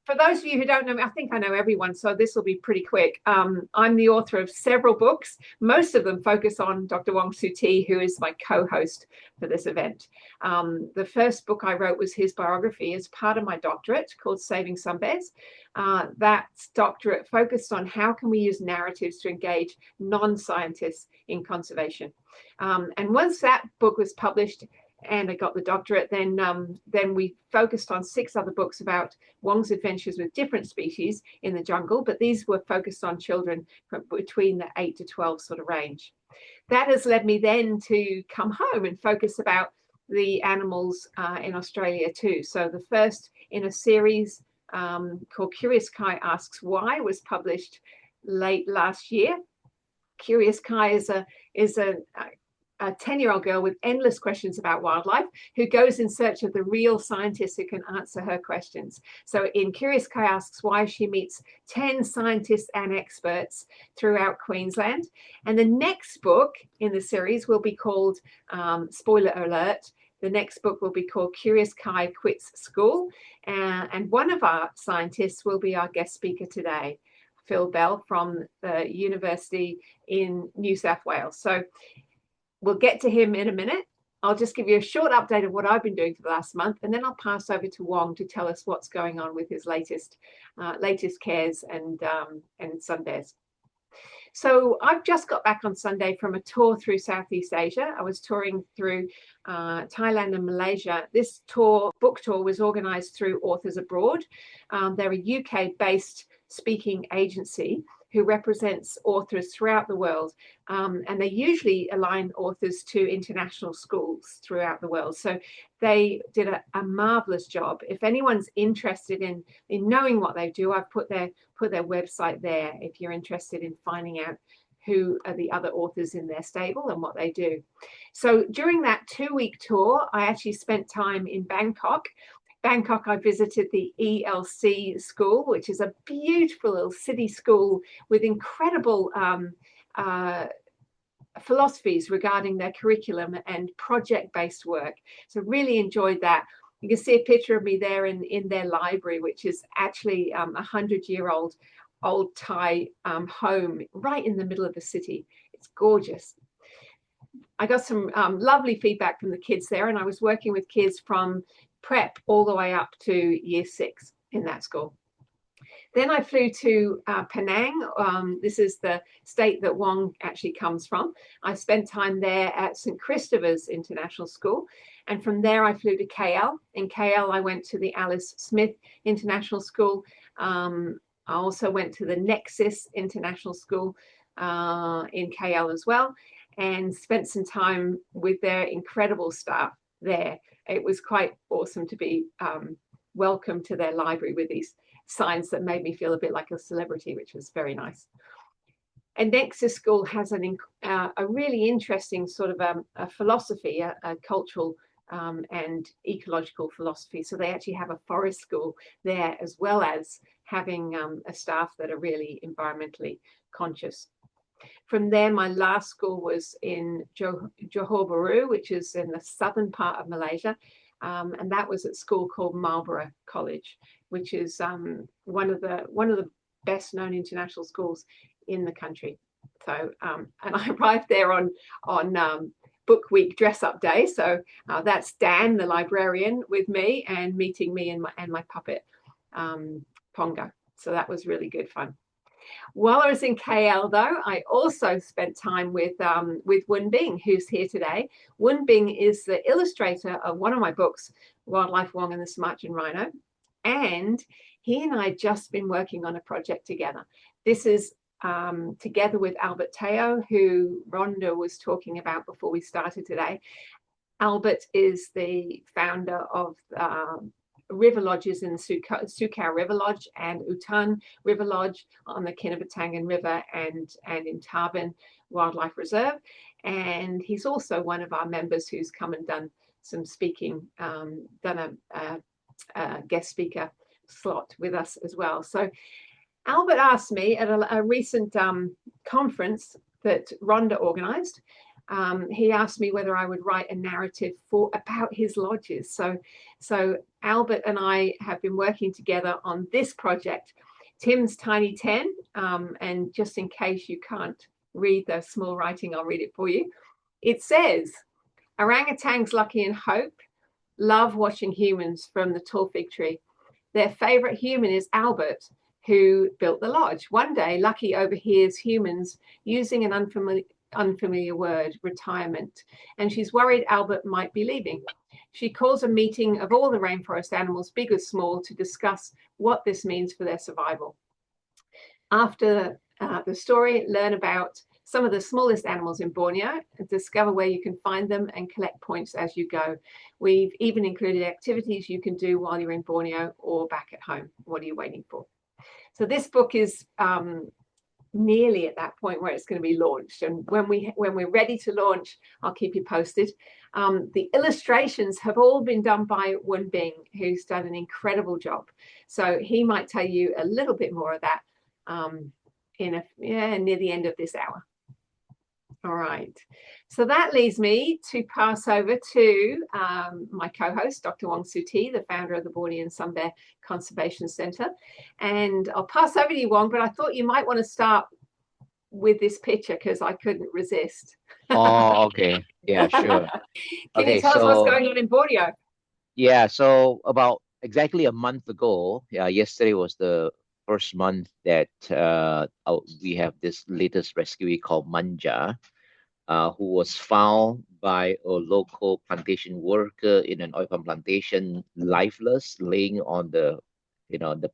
for those of you who don't know me, I think I know everyone, so this will be pretty quick. I'm the author of several books. Most of them focus on Dr. Wong Soo Tee, who is my co-host for this event. The first book I wrote was his biography as part of my doctorate called Saving Some Bears. That doctorate focused on how can we use narratives to engage non-scientists in conservation. And once that book was published, and I got the doctorate, then we focused on 6 other books about Wong's adventures with different species in the jungle, but these were focused on children from between the 8 to 12 sort of range. That has led me then to come home and focus about the animals in Australia too. So the first in a series called Curious Kai Asks Why was published late last year. Curious Kai is a 10-year-old girl with endless questions about wildlife who goes in search of the real scientists who can answer her questions. So in Curious Kai Asks Why, she meets 10 scientists and experts throughout Queensland. And the next book in the series will be called, spoiler alert, the next book will be called Curious Kai Quits School. And one of our scientists will be our guest speaker today, Phil Bell from the University in New South Wales. So we'll get to him in a minute. I'll just give you a short update of what I've been doing for the last month, and then I'll pass over to Wong to tell us what's going on with his latest cares and sun bears. So I've just got back on Sunday from a tour through Southeast Asia. I was touring through Thailand and Malaysia. This book tour was organised through Authors Abroad. They're a UK-based speaking agency who represents authors throughout the world. And they usually align authors to international schools throughout the world. So they did a marvelous job. If anyone's interested in knowing what they do, I've put their website there if you're interested in finding out who are the other authors in their stable and what they do. So during that 2-week tour, I actually spent time in Bangkok. I visited the ELC school, which is a beautiful little city school with incredible philosophies regarding their curriculum and project-based work. So really enjoyed that. You can see a picture of me there in their library, which is actually a 100-year-old old Thai home right in the middle of the city. It's gorgeous. I got some lovely feedback from the kids there, and I was working with kids from prep all the way up to year 6 in that school. Then I flew to Penang. This is the state that Wong actually comes from. I spent time there at St. Christopher's International School. And from there, I flew to KL. In KL, I went to the Alice Smith International School. I also went to the Nexus International School in KL as well, and spent some time with their incredible staff there. It was quite awesome to be welcomed to their library with these signs that made me feel a bit like a celebrity, which was very nice. And Nexus School has a really interesting sort of a philosophy, a cultural and ecological philosophy. So they actually have a forest school there, as well as having a staff that are really environmentally conscious. From there, my last school was in Johor Bahru, which is in the southern part of Malaysia. And that was at a school called Marlborough College, which is one of the best known international schools in the country. So, and I arrived there on book week dress up day. So that's Dan, the librarian, with me and meeting me and my puppet, Ponga. So that was really good fun. While I was in KL, though, I also spent time with Wen Bing, who's here today. Wen Bing is the illustrator of one of my books, Wildlife Wong and the Sumatran Rhino. And he and I have just been working on a project together. This is together with Albert Teo, who Rhonda was talking about before we started today. Albert is the founder of river lodges in Sukau River Lodge and Utan River Lodge on the Kinabatangan River and in Tarban Wildlife Reserve. And he's also one of our members who's come and done some speaking, done a guest speaker slot with us as well. So Albert asked me at a recent conference that Rhonda organized, he asked me whether I would write a narrative about his lodges. So Albert and I have been working together on this project, Tim's Tiny 10. And just in case you can't read the small writing, I'll read it for you. It says, orangutans Lucky and Hope love watching humans from the tall fig tree. Their favorite human is Albert, who built the lodge. One day, Lucky overhears humans using an unfamiliar word, retirement, and she's worried Albert might be leaving. She calls a meeting of all the rainforest animals, big or small, to discuss what this means for their survival. After the story, learn about some of the smallest animals in Borneo, and discover where you can find them and collect points as you go. We've even included activities you can do while you're in Borneo or back at home. What are you waiting for? So this book is nearly at that point where it's going to be launched, and when we're ready to launch, I'll keep you posted. The illustrations have all been done by Wen Bing, who's done an incredible job, so he might tell you a little bit more of that near the end of this hour. All right, so that leads me to pass over to my co-host, Dr. Wong Suti, the founder of the Bornean Sun Bear Conservation Centre. And I'll pass over to you, Wong, but I thought you might want to start with this picture because I couldn't resist. Oh, okay. Yeah, sure. Can you tell us what's going on in Borneo? Yeah, so about exactly a month ago, yesterday was the first month that we have this latest rescue called Manja, who was found by a local plantation worker in an oil palm plantation, lifeless, laying on the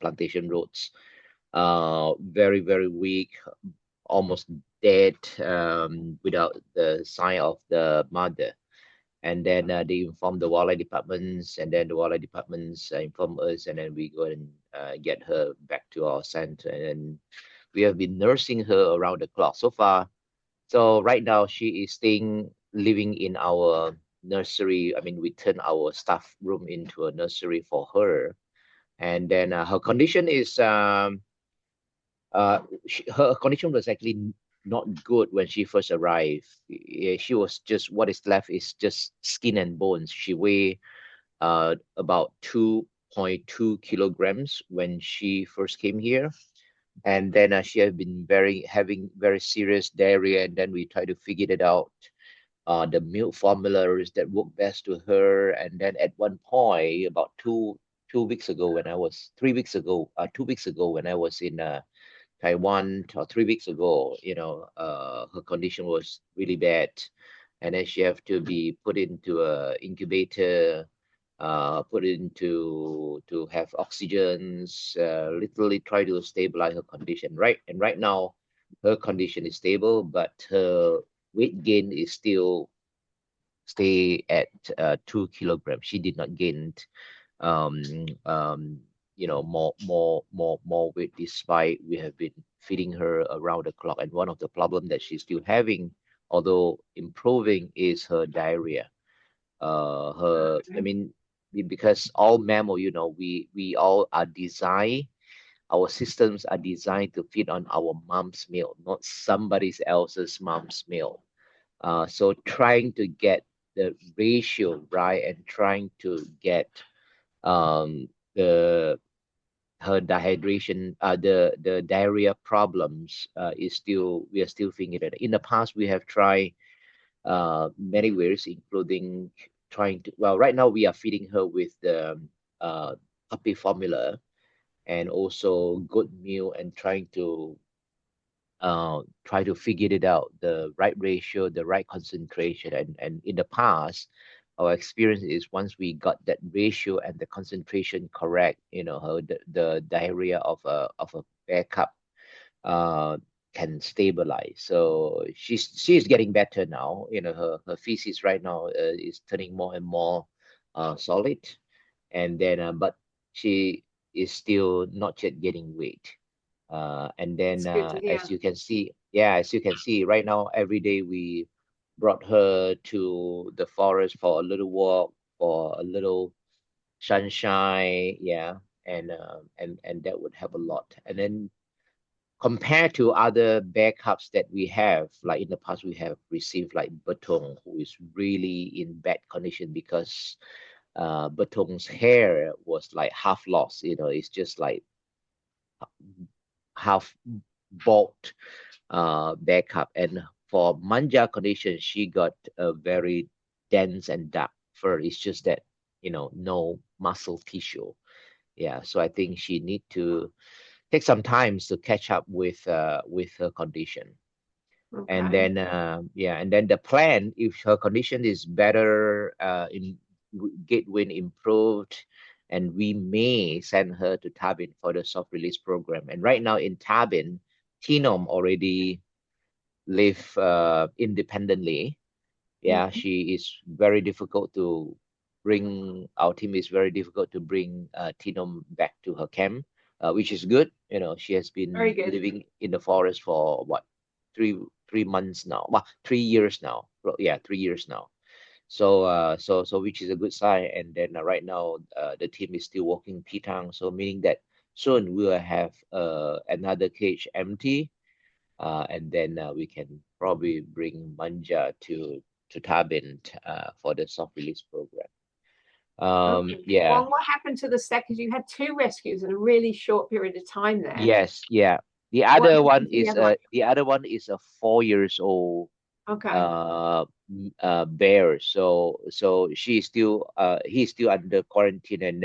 plantation roads. Very, very weak, almost dead, without the sign of the mother. And then they inform the wildlife departments, and then the wildlife departments inform us, and then we go and get her back to our center. And we have been nursing her around the clock so far. So right now she is living in our nursery. I mean, we turn our staff room into a nursery for her. And then her condition is her condition was actually not good when she first arrived. She was just, what is left is just skin and bones. She weighed about 2.2 kilograms when she first came here. And then she had been having very serious diarrhea, and then we tried to figure it out. The milk formulas that work best to her. And then at one point, about 2 weeks ago, when I was 3 weeks ago, 2 weeks ago, when I was in Taiwan, or 3 weeks ago, her condition was really bad, and then she have to be put into a incubator, put into to have oxygens, literally try to stabilize her condition. Right now, her condition is stable, but her weight gain is still stay at 2 kilograms. She did not gain um, um, more weight, despite we have been feeding her around the clock. And one of the problem that she's still having, although improving, is her diarrhea. I mean, because all mammal, we all are designed. Our systems are designed to feed on our mom's milk, not somebody else's mom's milk. So trying to get the ratio right, and trying to get um, the her dehydration, the diarrhea problems, is still we are still figuring it. In the past, we have tried many ways, including trying to. Well, right now we are feeding her with the puppy formula, and also goat meal, and try to figure it out, the right ratio, the right concentration. And in the past, our experience is, once we got that ratio and the concentration correct, the diarrhea of a bear cub uh can stabilize. So she's getting better now. Her feces right now is turning more and more solid. And then but she is still not yet gaining weight. And then, It's good to hear. as you can see right now, every day we brought her to the forest for a little walk, for a little sunshine. Yeah. And that would help a lot. And then compared to other bear cubs that we have, like in the past, we have received like Betong, who is really in bad condition because Betong's hair was like half lost. It's just like half bald bear cub. And for Manja condition, she got a very dense and dark fur. It's just that, no muscle tissue. Yeah, so I think she need to take some time to catch up with her condition. And Okay. then and then the plan, if her condition is better, in gait wind improved, and we may send her to Tabin for the soft release program. And right now in Tabin, Tinom already live independently. Yeah, Mhm. she is very difficult to bring. Our team is very difficult to bring Tinom back to her camp, which is good. She has Very been good. living in the forest for what, three months now. Well, 3 years now. Well, yeah, 3 years now. So which is a good sign. And then right now, the team is still working Pitang, so meaning that soon we'll have another cage empty, and then we can probably bring Manja to Tabin for the soft release program. Okay. Yeah, Well, what happened to the second? Because you had two rescues in a really short period of time there. yes, yeah. The What other one happened to the is other one? a 4 years old Okay. bear. So he's still under quarantine, and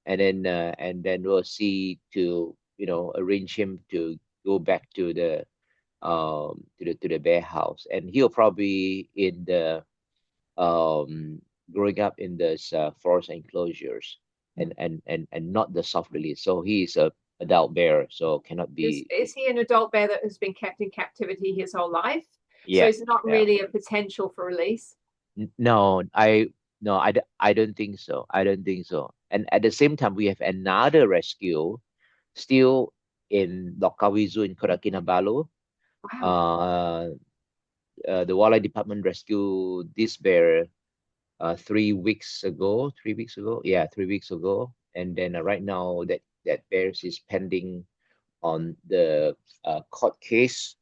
then we'll see to arrange him to go back to the bear house, and he'll probably in the growing up in this forest enclosures, and not the soft release. So he is a adult bear, so cannot Is be. is he an adult bear that has been kept in captivity his whole life? So Yeah, it's not yeah. really a potential for release. No, I don't think so. I don't think so. And at the same time, we have another rescue still in Lokawi Zoo in Kota Kinabalu. Wow. Uh, the wildlife department rescued this bear 3 weeks ago. 3 weeks ago, yeah, 3 weeks ago. And then right now that bear is pending on the court case,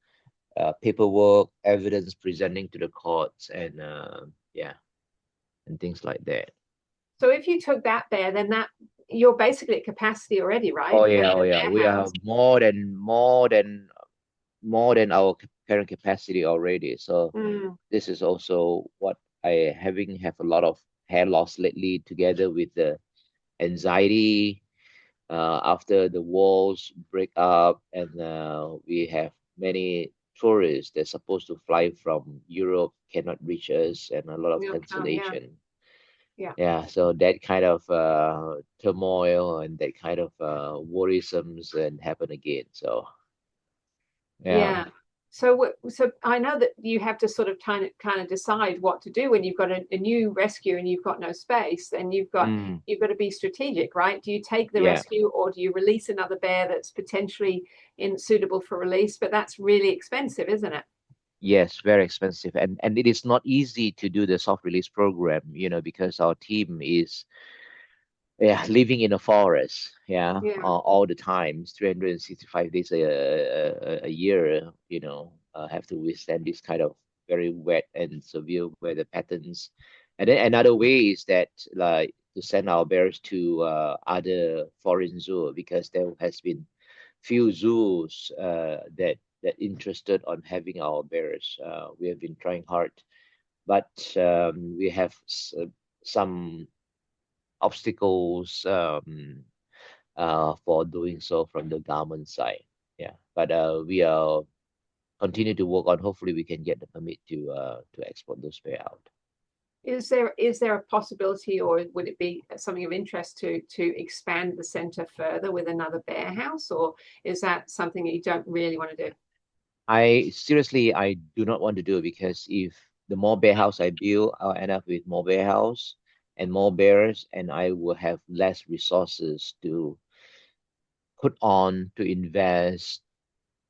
paperwork, evidence presenting to the courts, and yeah, and things like that. So if you took that bear, then that you're basically at capacity already, right? Oh In yeah, oh the yeah. bear We are house. more than our current capacity already. So Mm, this is also what I have a lot of hair loss lately, together with the anxiety after the walls break up, and we have many tourists that's supposed to fly from Europe cannot reach us, and a lot of you'll come, yeah. cancellation. Yeah. Yeah, so that kind of turmoil and that kind of worrisomes and happen again. So yeah. Yeah. So, so I know that you have to sort of kind of decide what to do when you've got a new rescue and you've got no space, and Mm, you've got to be strategic, right? Do you take the yeah. rescue or do you release another bear that's potentially in suitable for release? But that's really expensive, isn't it? Yes, very expensive, and it is not easy to do the soft release program, because our team is, yeah, living in a forest, yeah, Yeah. all the time, 365 days a year, have to withstand this kind of very wet and severe weather patterns. And then another way is that, like, to send our bears to other foreign zoo, because there has been few zoos that interested on having our bears. We have been trying hard, but we have some obstacles for doing so from the government side. Yeah, but we are continue to work on. Hopefully, we can get the permit to export those bear out. Is there a possibility, or would it be something of interest to expand the center further with another bear house, or is that something that you don't really want to do? I do not want to do it, because if the more bear house I build, I'll end up with more bear house and more bears, and I will have less resources to put on to invest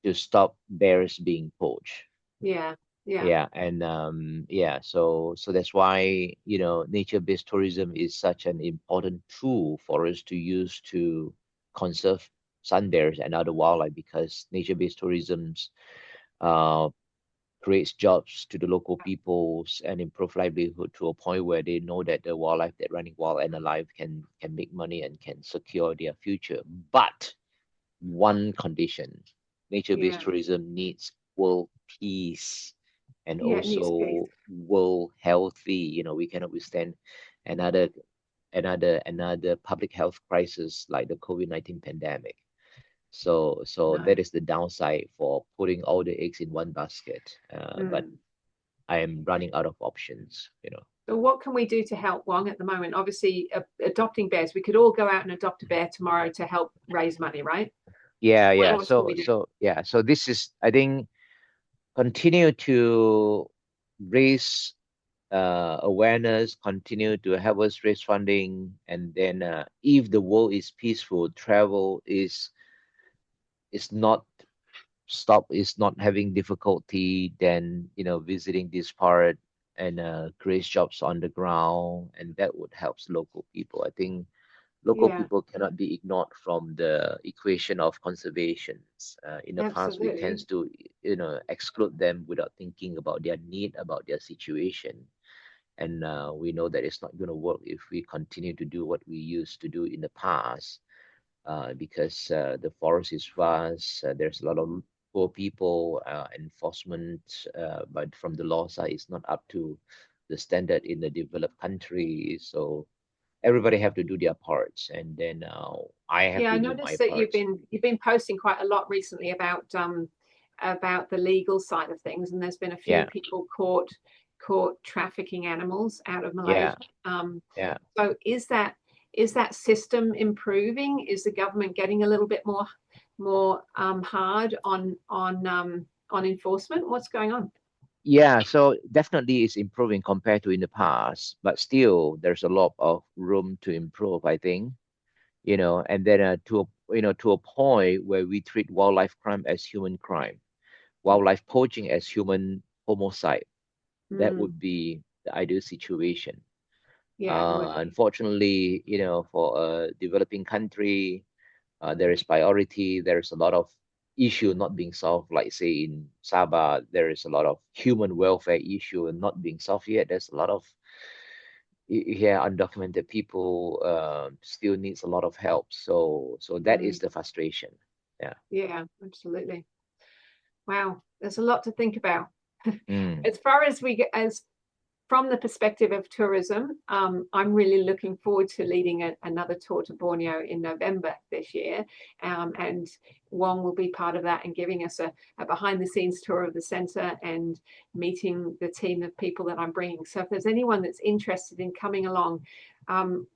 to stop bears being poached. Yeah, yeah, Yeah, and yeah, so that's why, nature-based tourism is such an important tool for us to use to conserve sun bears and other wildlife, because nature-based tourism uh, creates jobs to the local peoples and improve livelihood to a point where they know that the wildlife that running wild and alive can make money and can secure their future. But one condition: nature-based Yeah. tourism needs world peace and Yeah, it needs peace. also world healthy. We cannot withstand another another public health crisis like the COVID-19 pandemic. So No. that is the downside for putting all the eggs in one basket. But Mm. I am running out of options. So what can we do to help Wong at the moment? Obviously, adopting bears. We could all go out and adopt a bear tomorrow to help raise money, right? Yeah, What yeah. else can So we do? so yeah. So this is, I think, continue to raise awareness, continue to help us raise funding, and then if the world is peaceful, travel is not stop, is not having difficulty, then visiting this part and create jobs on the ground, and that would help local people. I think local Yeah, people cannot be ignored from the equation of conservation. In the past, we tend absolutely. to exclude them without thinking about their need, about their situation. And we know that it's not going to work if we continue to do what we used to do in the past, because the forest is vast. There's a lot of poor people. Enforcement, but from the law side, is not up to the standard in the developed countries. So everybody have to do their parts, and then I have Yeah, I to do my noticed that you've parts. been posting quite a lot recently about the legal side of things, and there's been a few Yeah, people caught trafficking animals out of yeah, Malaysia. yeah. So is that system improving? Is the government getting a little bit more hard on enforcement? What's going on? Yeah, so definitely it's improving compared to in the past, but still there's a lot of room to improve, I think. And then to a point where we treat wildlife crime as human crime, wildlife poaching as human homicide. That Mm, would be the ideal situation. yeah, it would be. Unfortunately, for a developing country, there is priority. There is a lot of issue not being solved. Like say in Sabah, there is a lot of human welfare issue not being solved yet. There's a lot of yeah, undocumented people still needs a lot of help. So that is Mm, the frustration. Yeah. yeah, absolutely. Wow, there's a lot to think about. Mm. As far as we get as from the perspective of tourism, I'm really looking forward to leading another tour to Borneo in November this year. And Wong will be part of that and giving us a behind the scenes tour of the centre and meeting the team of people that I'm bringing. So if there's anyone that's interested in coming along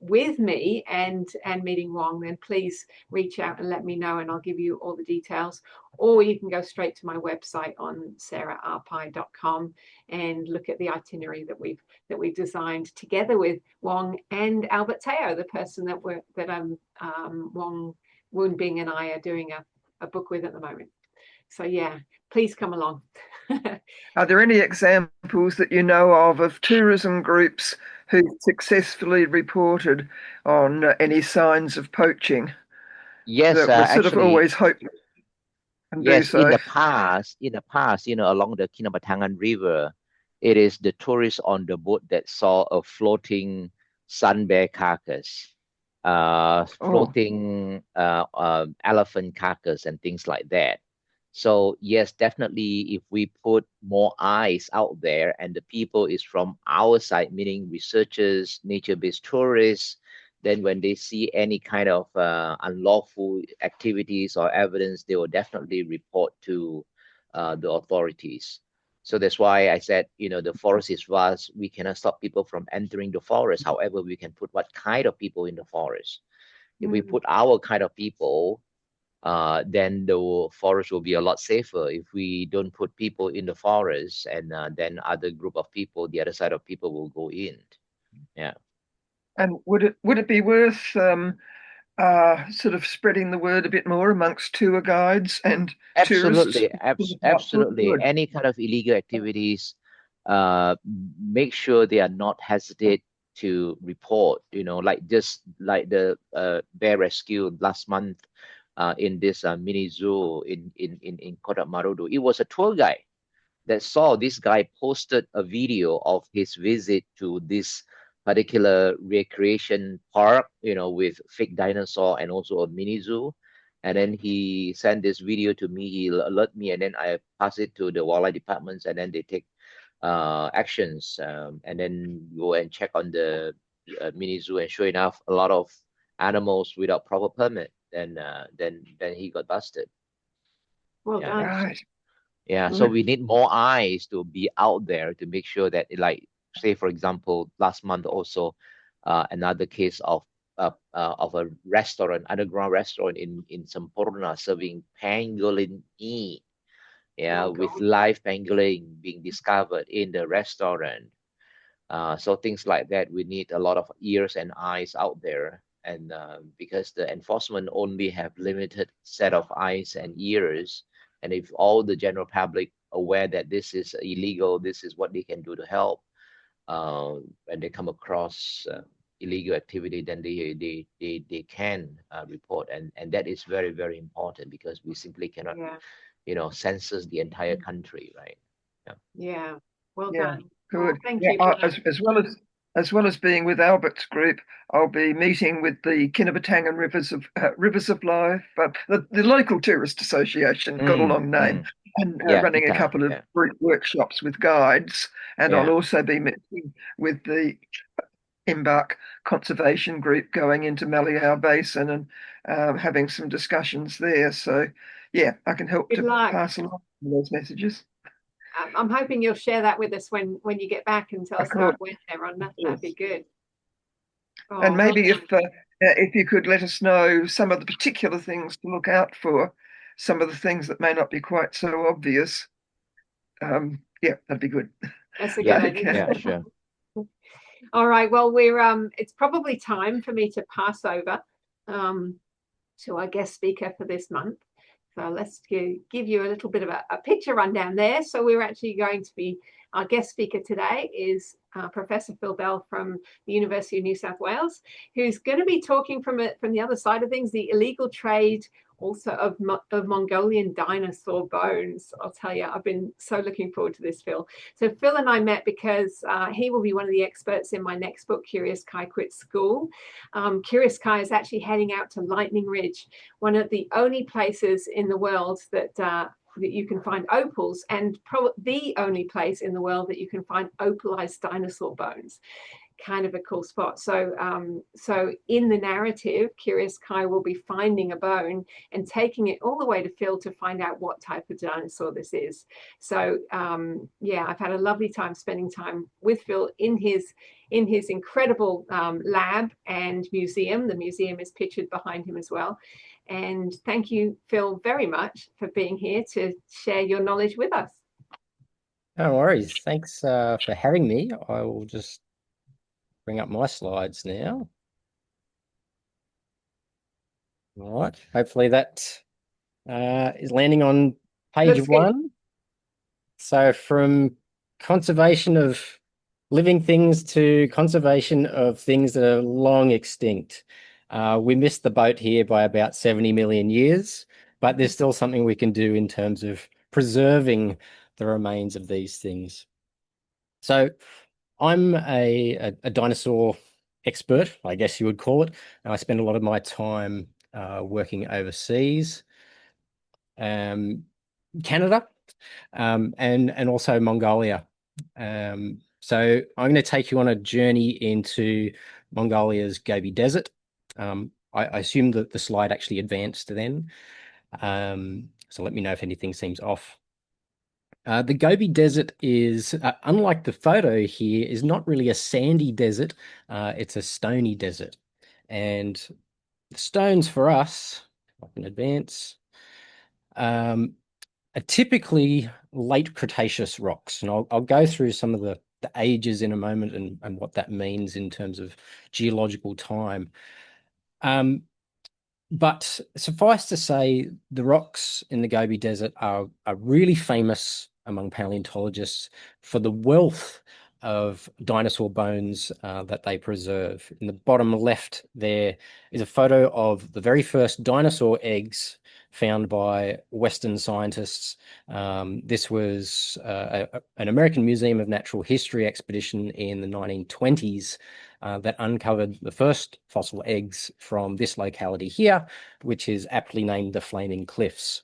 with me and meeting Wong, then please reach out and let me know, and I'll give you all the details. Or you can go straight to my website on saraharpai.com and look at the itinerary that we've designed together with Wong and Albert Teo, the person Wong Woon Bing and I are doing a book with at the moment. So yeah, please come along. Are there any examples that you know of tourism groups who successfully reported on any signs of poaching Yes, that was sort of actually, always hope and do yes. In so? the past, along the Kinabatangan River, it is the tourists on the boat that saw a floating sun bear carcass, Oh, floating elephant carcass, and things like that. So yes, definitely, if we put more eyes out there, and the people is from our side, meaning researchers, nature-based tourists, then when they see any kind of unlawful activities or evidence, they will definitely report to the authorities. So that's why I said, the forest is vast. We cannot stop people from entering the forest. However, we can put what kind of people in the forest. If we Mm, put our kind of people, then the forest will be a lot safer. If we don't put people in the forest, and then other group of people, the other side of people will go in. Yeah. and would it be worth sort of spreading the word a bit more amongst tour guides and tourists? Absolutely, absolutely. Good. Any kind of illegal activities, uh, make sure they are not hesitate to report. Like just like the bear rescue last month, in this mini zoo in Kota Marudu. It was a tour guide that saw this guy posted a video of his visit to this particular recreation park, with fake dinosaur and also a mini zoo. And then he sent this video to me. He alert me, and then I pass it to the wildlife departments, and then they take actions, and then go and check on the mini zoo. And sure enough, a lot of animals without proper permit. Then he got busted. Well Yeah. done. Right. Yeah, so we need more eyes to be out there to make sure that, like, say for example, last month also, another case of a restaurant, underground restaurant in Sampurna serving pangolin meat. Yeah, Oh, with God. live pangolin being discovered in the restaurant. So things like that, we need a lot of ears and eyes out there, and because the enforcement only have limited set of eyes and ears, and if all the general public aware that this is illegal, this is what they can do to help. When they come across illegal activity, then they can report, and that is very, very important, because we simply cannot, Yeah. census the entire country, right? Yeah. Well Yeah, done. good. Thank Yeah, you for that. as well as being with Albert's group, I'll be meeting with the Kinabatangan Rivers of Life, but the local tourist association, got a long name, and Yeah, running a Kita, couple of yeah. group workshops with guides. And I'll Yeah. also be meeting with the Embark Conservation Group going into Maliau Basin and having some discussions there. So, yeah, I can help Good to luck. pass along those messages. I'm hoping you'll share that with us when you get back and tell Of us how it course. went there on that. That'd be good. And Well maybe done. if you could let us know some of the particular things to look out for, some of the things that may not be quite so obvious. Yeah, that'd be good. That's a good Yeah, idea. yeah, sure. All right. Well, it's probably time for me to pass over to our guest speaker for this month. So let's give you a little bit of a picture rundown there. So we're actually going to be, our guest speaker today is Professor Phil Bell from the University of New South Wales, who's going to be talking from the other side of things, the illegal trade also of Mongolian dinosaur bones. I'll tell you, I've been so looking forward to this, Phil. So Phil and I met because he will be one of the experts in my next book, Curious Kai Quits School. Curious Kai is actually heading out to Lightning Ridge, one of the only places in the world that you can find opals, and the only place in the world that you can find opalized dinosaur bones. Kind of a cool spot. So in the narrative, Curious Kai will be finding a bone and taking it all the way to Phil to find out what type of dinosaur this is. So yeah, I've had a lovely time spending time with Phil in his incredible lab and museum. The museum is pictured behind him as well. And thank you, Phil, very much for being here to share your knowledge with us. No worries. Thanks for having me. I will just bring up my slides now. All right. Hopefully that is landing on page one. So from conservation of living things to conservation of things that are long extinct. We missed the boat here by about 70 million years, but there's still something we can do in terms of preserving the remains of these things. So I'm a dinosaur expert, I guess you would call it. And I spend a lot of my time working overseas, Canada, and also Mongolia. So I'm going to take you on a journey into Mongolia's Gobi Desert. I assume that the slide actually advanced then. So let me know if anything seems off. The Gobi Desert is, unlike the photo here, is not really a sandy desert. It's a stony desert. And the stones for us, if I can advance, are typically late Cretaceous rocks. And I'll go through some of the ages in a moment and what that means in terms of geological time. But suffice to say, the rocks in the Gobi Desert are really famous among paleontologists for the wealth of dinosaur bones that they preserve. In the bottom left there is a photo of the very first dinosaur eggs found by Western scientists. This was an American Museum of Natural History expedition in the 1920s that uncovered the first fossil eggs from this locality here, which is aptly named the Flaming Cliffs.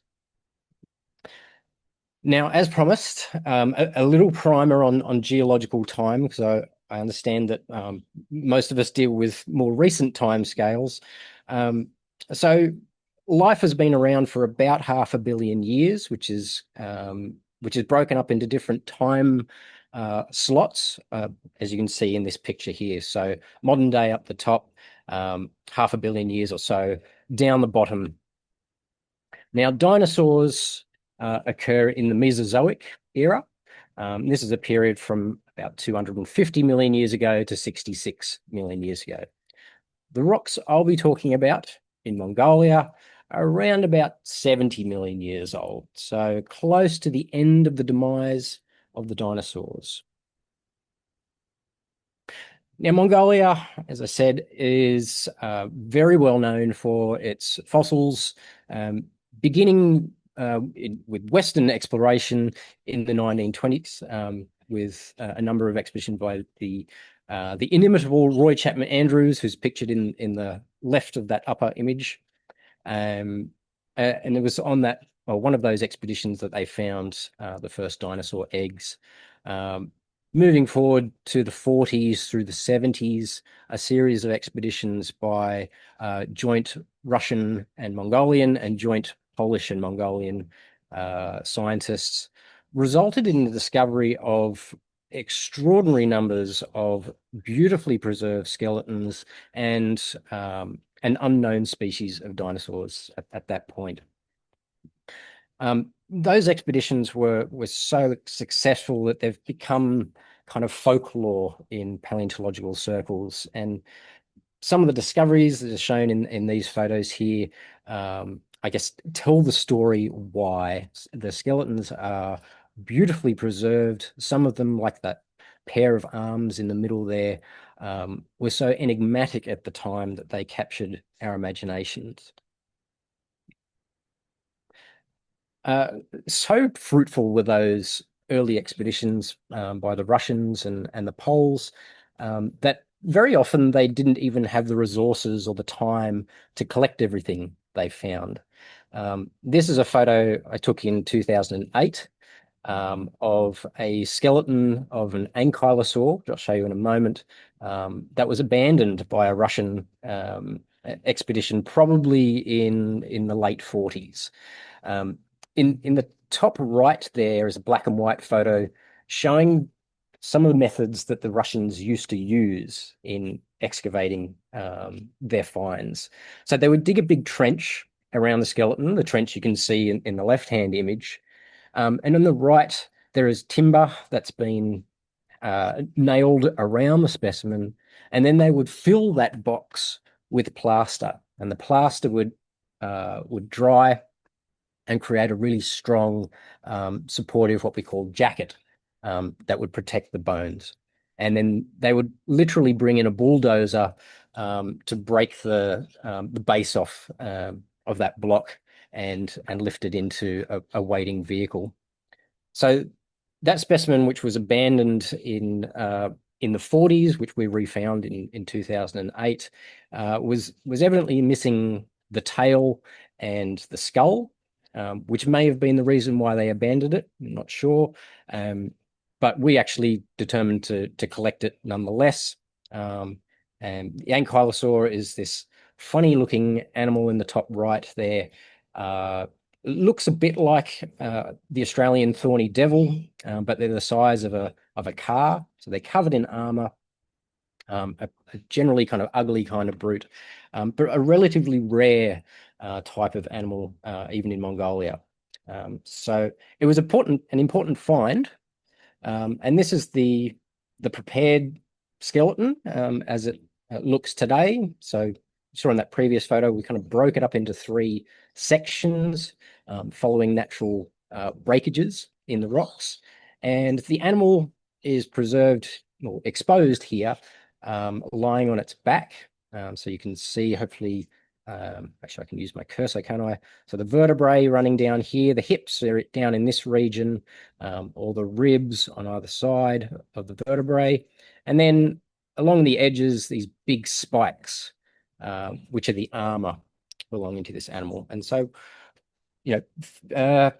Now, as promised, a little primer on geological time, because I understand that most of us deal with more recent time scales. So life has been around for about 500 million years, which is broken up into different time slots, as you can see in this picture here. So modern day up the top, 500 million years or so down the bottom. Now, dinosaurs occur in the Mesozoic era. This is a period from about 250 million years ago to 66 million years ago. The rocks I'll be talking about in Mongolia are around about 70 million years old, so close to the end of the demise of the dinosaurs. Now, Mongolia, as I said, is very well known for its fossils, beginning with Western exploration in the 1920s, with a number of expeditions by the inimitable Roy Chapman Andrews, who's pictured in the left of that upper image. And it was on that, one of those expeditions that they found the first dinosaur eggs. Moving forward to the 40s through the 70s, a series of expeditions by joint Russian and Mongolian and joint Polish and Mongolian scientists resulted in the discovery of extraordinary numbers of beautifully preserved skeletons and an unknown species of dinosaurs at that point. Those expeditions were so successful that they've become kind of folklore in paleontological circles. And some of the discoveries that are shown in these photos here, I guess, tell the story why. The skeletons are beautifully preserved. Some of them, like that pair of arms in the middle there, were so enigmatic at the time that they captured our imaginations. So fruitful were those early expeditions by the Russians and the Poles that very often they didn't even have the resources or the time to collect everything they found. This is a photo I took in 2008 of a skeleton of an ankylosaur, which I'll show you in a moment, that was abandoned by a Russian expedition, probably in the late 40s. In the top right there is a black and white photo showing some of the methods that the Russians used to use in excavating their finds. So they would dig a big trench around the skeleton, the trench you can see in the left-hand image. And on the right, there is timber that's been nailed around the specimen. And then they would fill that box with plaster. And the plaster would dry and create a really strong, supportive, what we call jacket, that would protect the bones. And then they would literally bring in a bulldozer to break the base off of that block and lift it into a waiting vehicle. So that specimen, which was abandoned in the 40s, which we refound in 2008, was evidently missing the tail and the skull, which may have been the reason why they abandoned it. I'm not sure. But we actually determined to collect it nonetheless. And the ankylosaur is this funny looking animal in the top right there. It looks a bit like the Australian thorny devil, but they're the size of a car. So they're covered in armor, a generally kind of ugly kind of brute, but a relatively rare type of animal, even in Mongolia. So it was an important find. And this is the prepared skeleton as it looks today. So you saw in that previous photo, we kind of broke it up into 3 sections following natural breakages in the rocks. And the animal is preserved or exposed here, lying on its back. So you can see, hopefully, actually I can use my cursor, can't I? So the vertebrae running down here, the hips are down in this region, all the ribs on either side of the vertebrae. And then along the edges, these big spikes, which are the armor belonging to this animal. And so,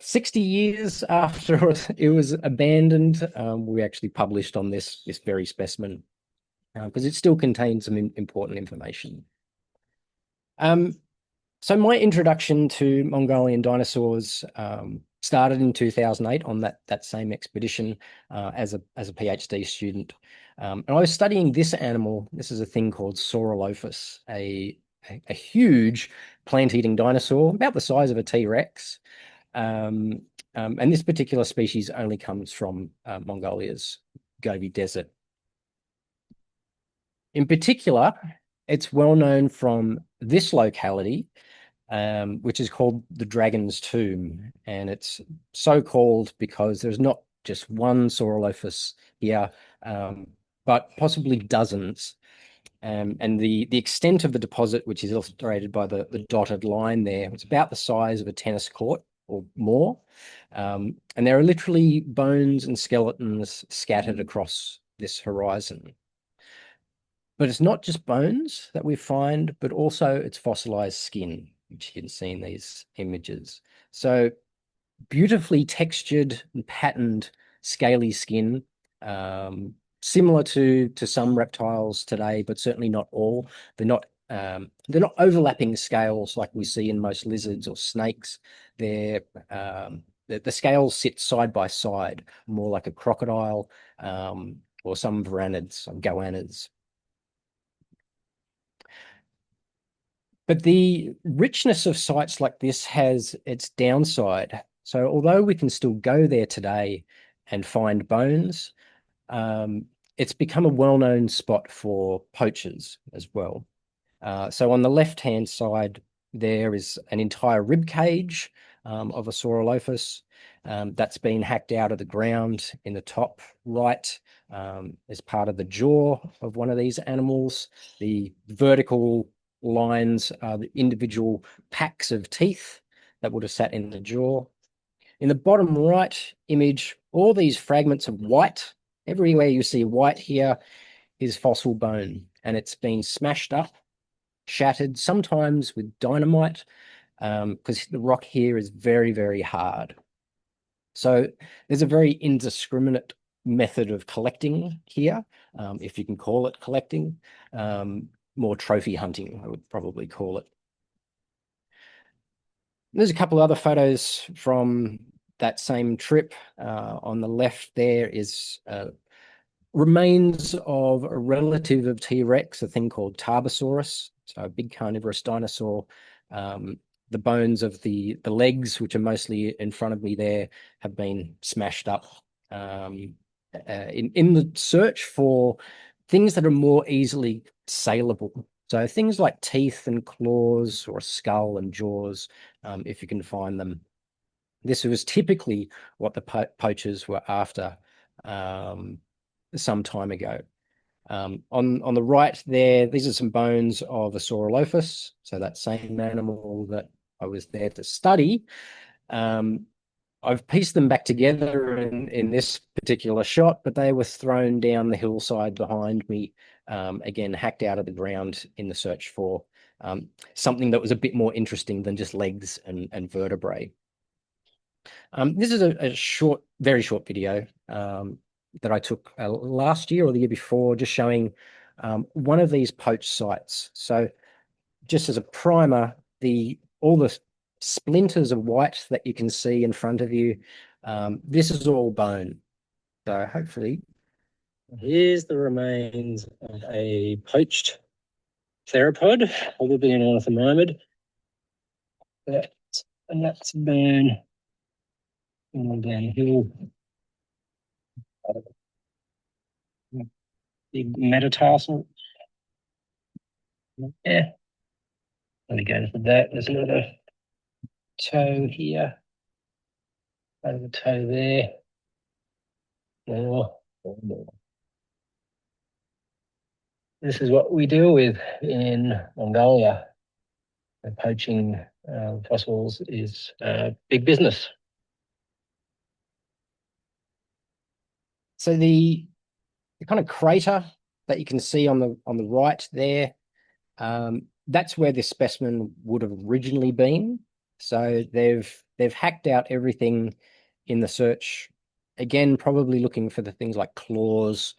60 years after it was abandoned, we actually published on this very specimen because it still contains some important information. So my introduction to Mongolian dinosaurs started in 2008 on that same expedition as a PhD student. And I was studying this animal. This is a thing called Saurolophus, a huge plant-eating dinosaur, about the size of a T-Rex. And this particular species only comes from Mongolia's Gobi Desert. In particular, it's well known from this locality, which is called the Dragon's Tomb. And it's so called because there's not just one Saurolophus here, but possibly dozens. And the extent of the deposit, which is illustrated by the dotted line there, it's about the size of a tennis court or more. And there are literally bones and skeletons scattered across this horizon. But it's not just bones that we find, but also its fossilized skin, which you can see in these images. So beautifully textured and patterned scaly skin, similar to some reptiles today, but certainly not all. They're not overlapping scales like we see in most lizards or snakes. The scales sit side by side, more like a crocodile or some varanids, some goannas. But the richness of sites like this has its downside. So although we can still go there today and find bones, it's become a well-known spot for poachers as well. So on the left-hand side, there is an entire rib cage of a Saurolophus that's been hacked out of the ground in the top right as part of the jaw of one of these animals. The vertical lines are the individual packs of teeth that would have sat in the jaw. In the bottom right image, all these fragments of white, everywhere you see white here is fossil bone, and it's been smashed up, shattered, sometimes with dynamite, because the rock here is very, very hard. So there's a very indiscriminate method of collecting here, if you can call it collecting. More trophy hunting, I would probably call it. There's a couple other photos from that same trip. On the left there is remains of a relative of T-Rex, a thing called Tarbosaurus, so a big carnivorous dinosaur. The bones of the legs, which are mostly in front of me there, have been smashed up in the search for things that are more easily saleable. So things like teeth and claws, or a skull and jaws, if you can find them. This was typically what the poachers were after some time ago. On the right there, these are some bones of a Saurolophus, so that same animal that I was there to study. I've pieced them back together in this particular shot, but they were thrown down the hillside behind me, again, hacked out of the ground in the search for something that was a bit more interesting than just legs and vertebrae. This is a short, very short video that I took last year or the year before, just showing one of these poached sites. So just as a primer, all the splinters of white that you can see in front of you, this is all bone. So hopefully, here's the remains of a poached theropod, probably an ornithomimid. And that's bone downhill. Big metatarsal. Yeah. Let me go to that. There's another toe here. Another toe there. More. this is what we deal with in Mongolia. Poaching fossils is big business. So the kind of crater that you can see on the right there, that's where this specimen would have originally been. So they've hacked out everything in the search. Again, probably looking for the things like claws.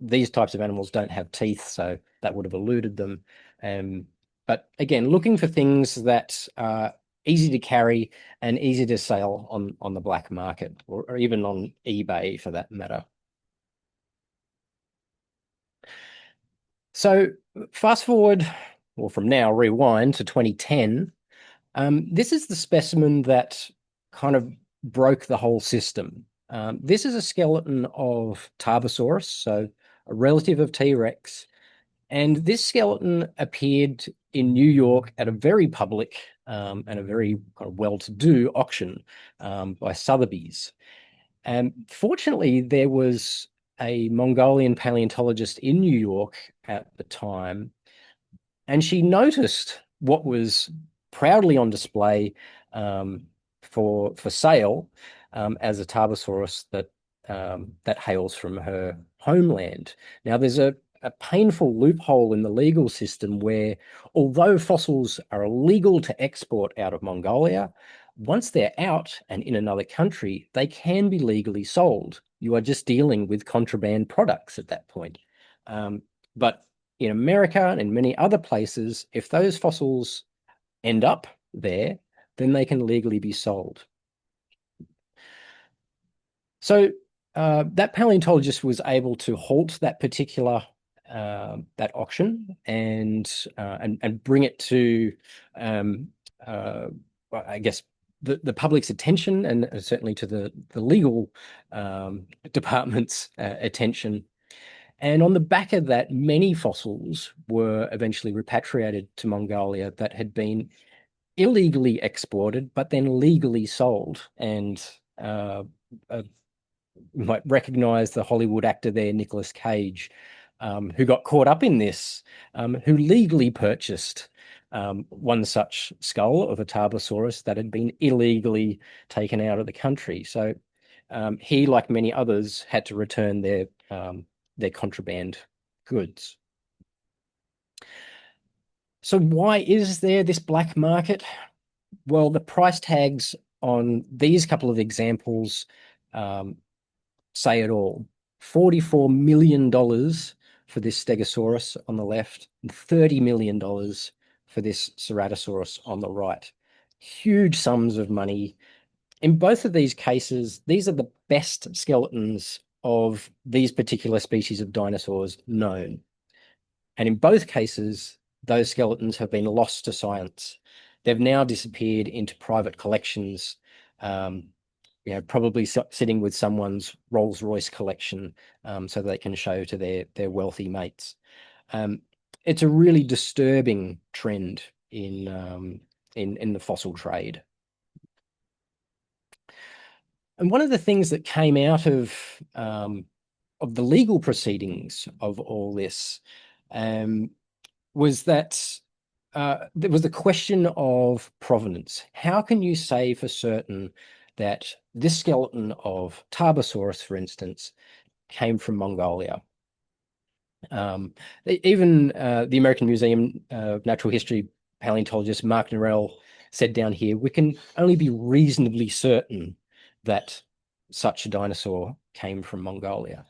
These types of animals don't have teeth, so that would have eluded them. But again, looking for things that are easy to carry and easy to sell on the black market, or even on eBay for that matter. So fast forward, or from now, rewind to 2010. This is the specimen that kind of broke the whole system. This is a skeleton of Tarbosaurus, so a relative of T-Rex. And this skeleton appeared in New York at a very public and a very kind of well-to-do auction by Sotheby's. And fortunately, there was a Mongolian paleontologist in New York at the time, and she noticed what was proudly on display for sale as a Tarbosaurus that hails from her homeland. Now, there's a painful loophole in the legal system where, although fossils are illegal to export out of Mongolia, once they're out and in another country, they can be legally sold. You are just dealing with contraband products at that point. But in America and in many other places, if those fossils end up there, then they can legally be sold. So that paleontologist was able to halt that particular that auction and bring it to, I guess, the public's attention, and certainly to the legal department's attention. And on the back of that, many fossils were eventually repatriated to Mongolia that had been illegally exported, but then legally sold. And you might recognize the Hollywood actor there, Nicolas Cage, who got caught up in this, who legally purchased one such skull of a Tarbosaurus that had been illegally taken out of the country. So he, like many others, had to return their contraband goods. So why is there this black market? Well, the price tags on these couple of examples say it all. $44 million for this Stegosaurus on the left, and $30 million for this Ceratosaurus on the right. Huge sums of money. In both of these cases, these are the best skeletons of these particular species of dinosaurs known. And in both cases, those skeletons have been lost to science. They've now disappeared into private collections, probably sitting with someone's Rolls-Royce collection so they can show to their wealthy mates. It's a really disturbing trend in the fossil trade. And one of the things that came out of the legal proceedings of all this was that there was the question of provenance. How can you say for certain that this skeleton of Tarbosaurus, for instance, came from Mongolia? Even the American Museum of Natural History paleontologist Mark Norell said down here, we can only be reasonably certain that such a dinosaur came from Mongolia.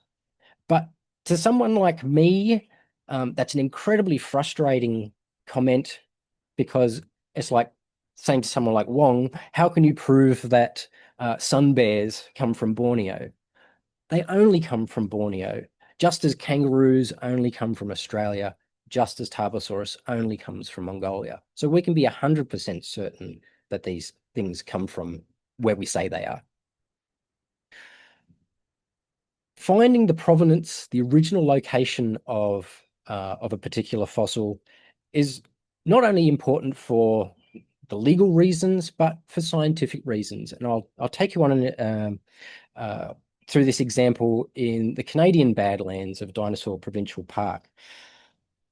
But to someone like me, that's an incredibly frustrating comment, because it's like saying to someone like Wong, how can you prove that sun bears come from Borneo? They only come from Borneo, just as kangaroos only come from Australia, just as Tarbosaurus only comes from Mongolia. So we can be 100% certain that these things come from where we say they are. Finding the provenance, the original location of a particular fossil, is not only important for the legal reasons, but for scientific reasons. And I'll take you on through this example in the Canadian Badlands of Dinosaur Provincial Park.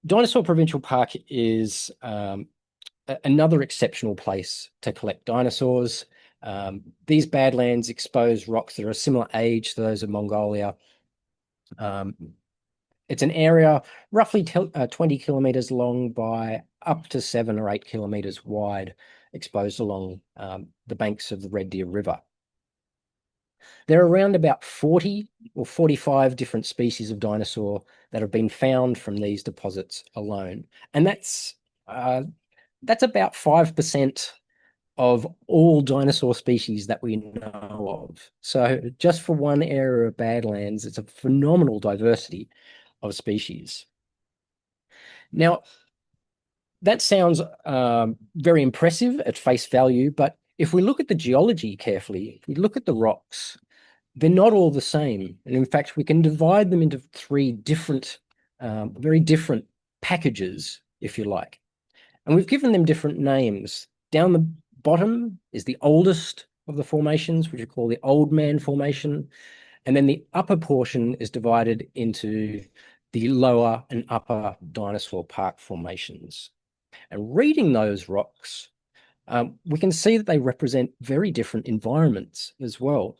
Dinosaur Provincial Park is another exceptional place to collect dinosaurs. These badlands expose rocks that are a similar age to those of Mongolia. It's an area roughly 20 kilometers long by up to 7 or 8 kilometers wide, exposed along the banks of the Red Deer River. There are around about 40 or 45 different species of dinosaur that have been found from these deposits alone. And that's about 5% of all dinosaur species that we know of. So just for one area of Badlands, it's a phenomenal diversity of species. Now, that sounds very impressive at face value, but if we look at the geology carefully, if we look at the rocks, they're not all the same. And in fact, we can divide them into 3 different, very different packages, if you like. And we've given them different names. Down the bottom is the oldest of the formations, which are called the Old Man Formation. And then the upper portion is divided into the lower and upper Dinosaur Park formations. And reading those rocks, we can see that they represent very different environments as well.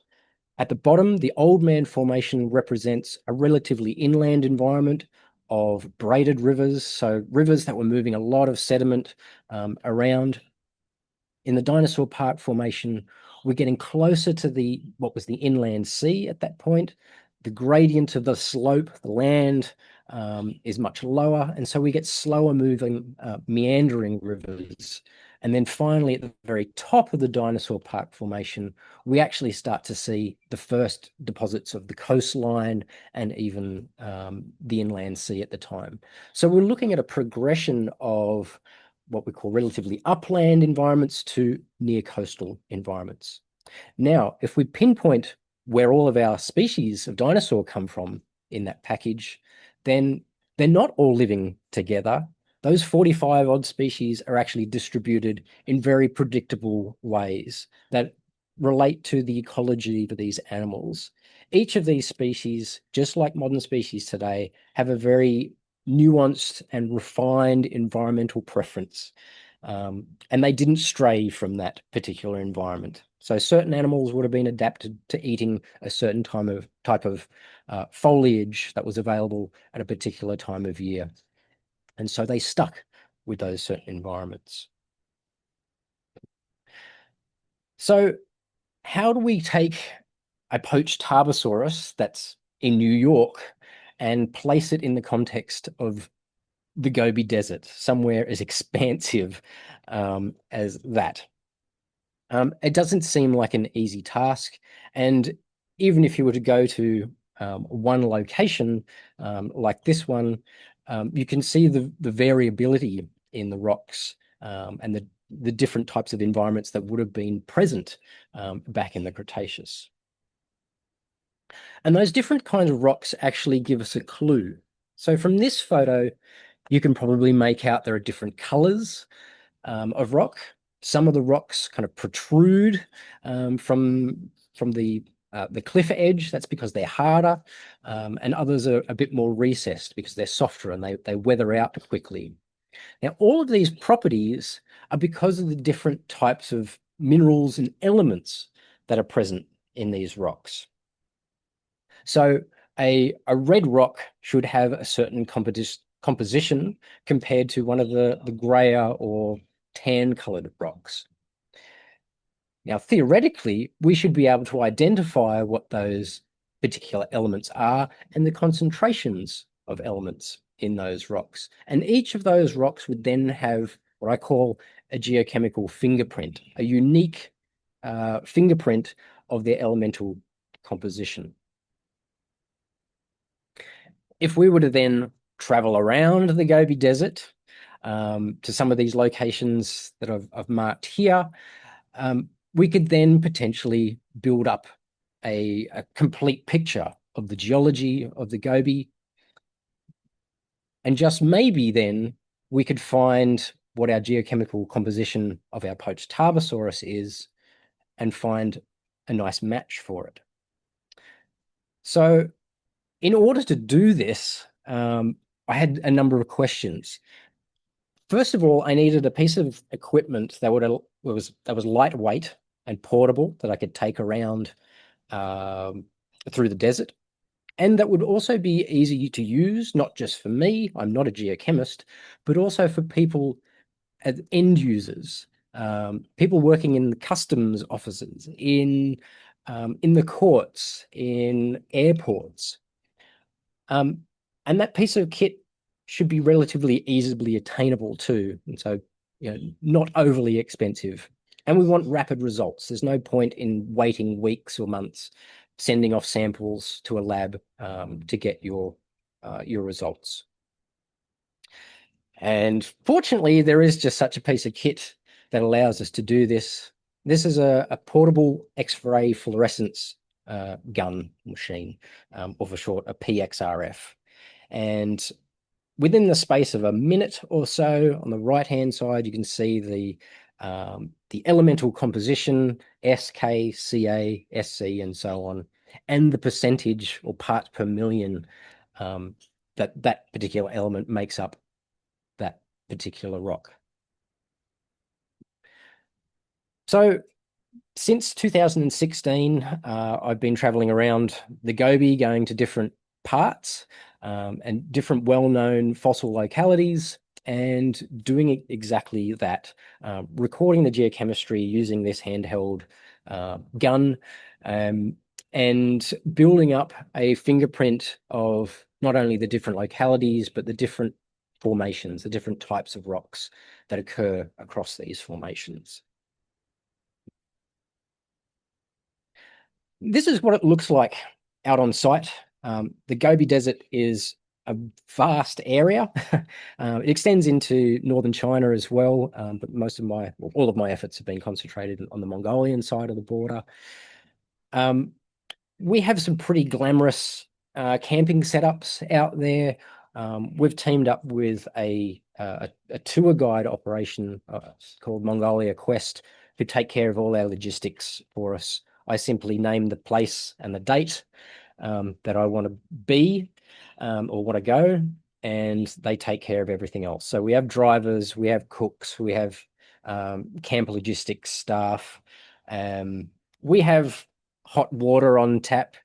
At the bottom, the Old Man Formation represents a relatively inland environment of braided rivers, so rivers that were moving a lot of sediment around. In the Dinosaur Park Formation, we're getting closer to what was the inland sea at that point. The gradient of the slope, the land, is much lower, and so we get slower moving, meandering rivers. And then finally, at the very top of the Dinosaur Park Formation, we actually start to see the first deposits of the coastline and even the inland sea at the time. So we're looking at a progression of what we call relatively upland environments to near coastal environments. Now, if we pinpoint where all of our species of dinosaur come from in that package, then they're not all living together. Those 45 odd species are actually distributed in very predictable ways that relate to the ecology of these animals. Each of these species, just like modern species today, have a very nuanced and refined environmental preference. And they didn't stray from that particular environment. So certain animals would have been adapted to eating a certain type of foliage that was available at a particular time of year. And so they stuck with those certain environments. So how do we take a poached Tarbosaurus that's in New York and place it in the context of the Gobi Desert, somewhere as expansive as that? It doesn't seem like an easy task. And even if you were to go to one location like this one, you can see the variability in the rocks and the different types of environments that would have been present back in the Cretaceous. And those different kinds of rocks actually give us a clue. So from this photo, you can probably make out there are different colors of rock. Some of the rocks kind of protrude from the cliff edge. That's because they're harder, and others are a bit more recessed because they're softer and they weather out quickly. Now, all of these properties are because of the different types of minerals and elements that are present in these rocks. So a red rock should have a certain composition compared to one of the grayer or tan-colored rocks. Now, theoretically, we should be able to identify what those particular elements are and the concentrations of elements in those rocks. And each of those rocks would then have what I call a geochemical fingerprint, a unique fingerprint of their elemental composition. If we were to then travel around the Gobi Desert to some of these locations that I've marked here, we could then potentially build up a complete picture of the geology of the Gobi. And just maybe then we could find what our geochemical composition of our poached Tarbosaurus is and find a nice match for it. So in order to do this, I had a number of questions. First of all, I needed a piece of equipment that was lightweight and portable, that I could take around through the desert, and that would also be easy to use, not just for me, I'm not a geochemist, but also for people as end users, people working in the customs offices, in the courts, in airports. And that piece of kit should be relatively easily attainable too. And so, not overly expensive. And we want rapid results. There's no point in waiting weeks or months, sending off samples to a lab to get your results. And fortunately, there is just such a piece of kit that allows us to do this. This is a portable X-ray fluorescence gun machine, or for short, a PXRF. And within the space of a minute or so, on the right-hand side, you can see the elemental composition, SK, Ca, Sc, and so on, and the percentage or parts per million that particular element makes up that particular rock. So since 2016, I've been traveling around the Gobi, going to different parts and different well-known fossil localities, and doing exactly that, recording the geochemistry using this handheld gun, and building up a fingerprint of not only the different localities, but the different formations, the different types of rocks that occur across these formations. This is what it looks like out on site. The Gobi Desert is a vast area. It extends into northern China as well, but all of my efforts have been concentrated on the Mongolian side of the border. We have some pretty glamorous camping setups out there. We've teamed up with a tour guide operation called Mongolia Quest, who take care of all our logistics for us. I simply name the place and the date that I want to be or want to go, and they take care of everything else. So we have drivers, we have cooks, we have camp logistics staff, we have hot water on tap.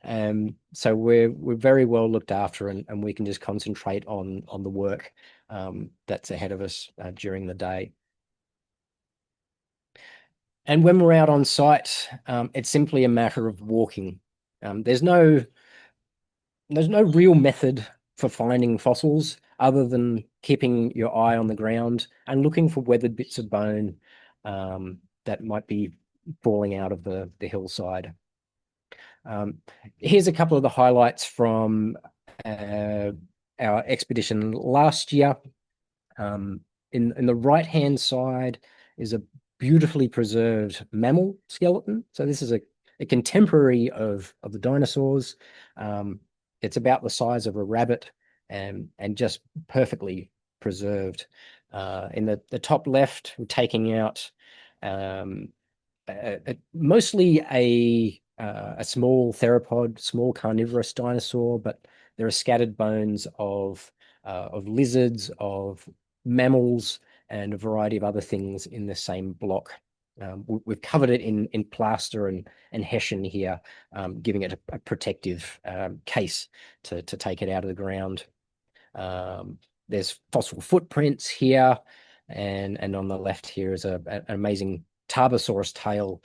So we're very well looked after, and we can just concentrate on the work that's ahead of us during the day. And when we're out on site, it's simply a matter of walking. There's no real method for finding fossils other than keeping your eye on the ground and looking for weathered bits of bone that might be falling out of the hillside. Here's a couple of the highlights from our expedition last year. In the right-hand side is a beautifully preserved mammal skeleton. So this is a contemporary of the dinosaurs. It's about the size of a rabbit and just perfectly preserved. In the top left, we're taking out mostly a small theropod, small carnivorous dinosaur, but there are scattered bones of lizards, of mammals, and a variety of other things in the same block. We've covered it in plaster and hessian here, giving it a protective case to take it out of the ground. There's fossil footprints here, and on the left here is an amazing Tarbosaurus tail,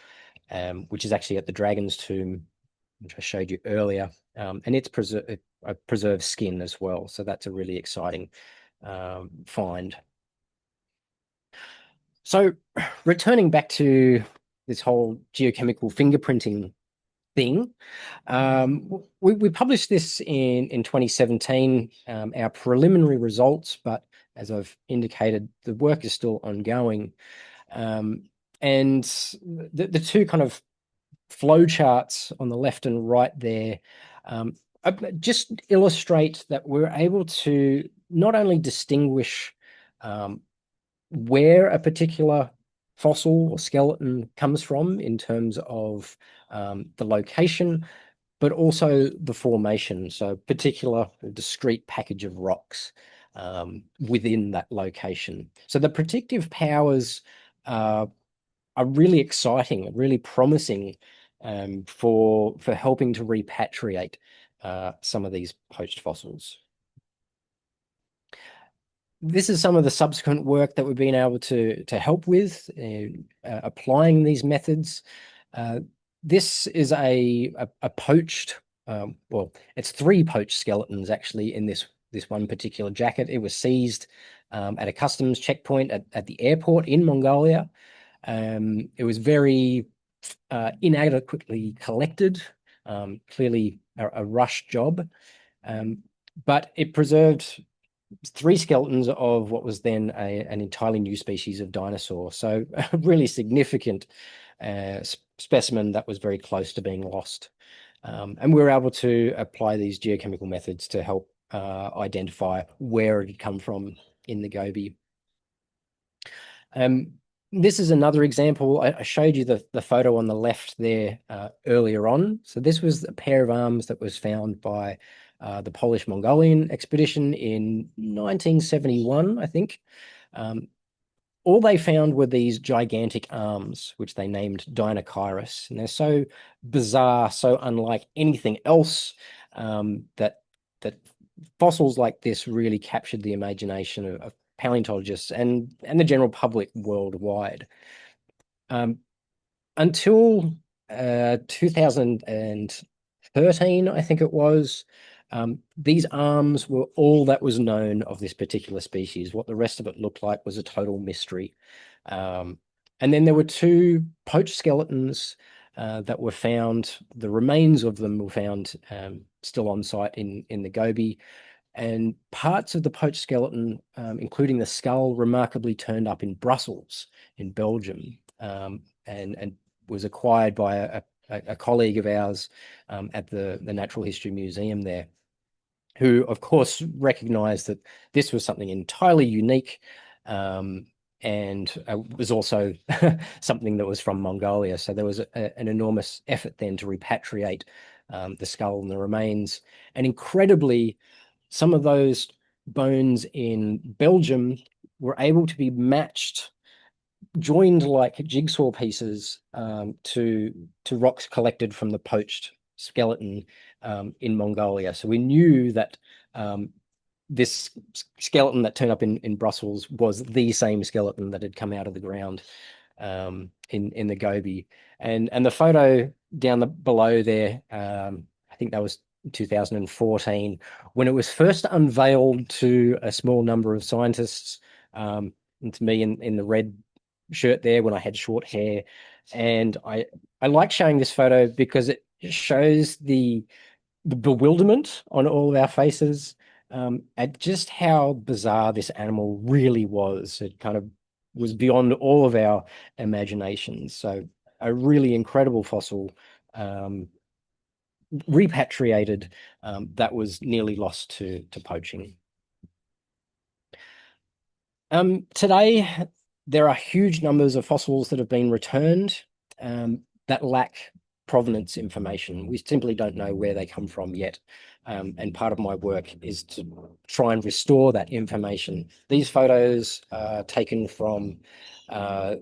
which is actually at the Dragon's Tomb, which I showed you earlier, and it's preserved skin as well. So that's a really exciting find. So returning back to this whole geochemical fingerprinting thing, we published this in 2017, our preliminary results, but as I've indicated, the work is still ongoing. And the two kind of flow charts on the left and right there just illustrate that we're able to not only distinguish where a particular fossil or skeleton comes from in terms of the location, but also the formation, so particular discrete package of rocks within that location. So the predictive powers are really exciting, really promising for helping to repatriate some of these poached fossils. This is some of the subsequent work that we've been able to help with applying these methods. This is a poached, well, it's 3 poached skeletons actually in this one particular jacket. It was seized at a customs checkpoint at the airport in Mongolia. It was very inadequately collected, clearly a rush job, but it preserved 3 skeletons of what was then an entirely new species of dinosaur. So a really significant specimen that was very close to being lost. And we were able to apply these geochemical methods to help identify where it had come from in the Gobi. This is another example. I showed you the photo on the left there earlier on. So this was a pair of arms that was found by the Polish-Mongolian expedition in 1971, I think. All they found were these gigantic arms, which they named Dinosaur, and they're so bizarre, so unlike anything else, that fossils like this really captured the imagination of paleontologists and the general public worldwide. Until 2013, I think it was, these arms were all that was known of this particular species. What the rest of it looked like was a total mystery. And then there were 2 poached skeletons that were found. The remains of them were found still on site in the Gobi. And parts of the poached skeleton, including the skull, remarkably turned up in Brussels, in Belgium, and was acquired by a colleague of ours at the Natural History Museum there, who, of course, recognized that this was something entirely unique and was also something that was from Mongolia. So there was an enormous effort then to repatriate the skull and the remains. And incredibly, some of those bones in Belgium were able to be matched, joined like jigsaw pieces to rocks collected from the poached skeleton in Mongolia. So we knew that this skeleton that turned up in Brussels was the same skeleton that had come out of the ground in the Gobi. And the photo down below there, I think that was 2014, when it was first unveiled to a small number of scientists, and to me in the red shirt there when I had short hair. And I like showing this photo because it shows the bewilderment on all of our faces at just how bizarre this animal really was. It kind of was beyond all of our imaginations. So a really incredible fossil repatriated that was nearly lost to poaching. Today, there are huge numbers of fossils that have been returned that lack provenance information. We simply don't know where they come from yet. And part of my work is to try and restore that information. These photos are taken from a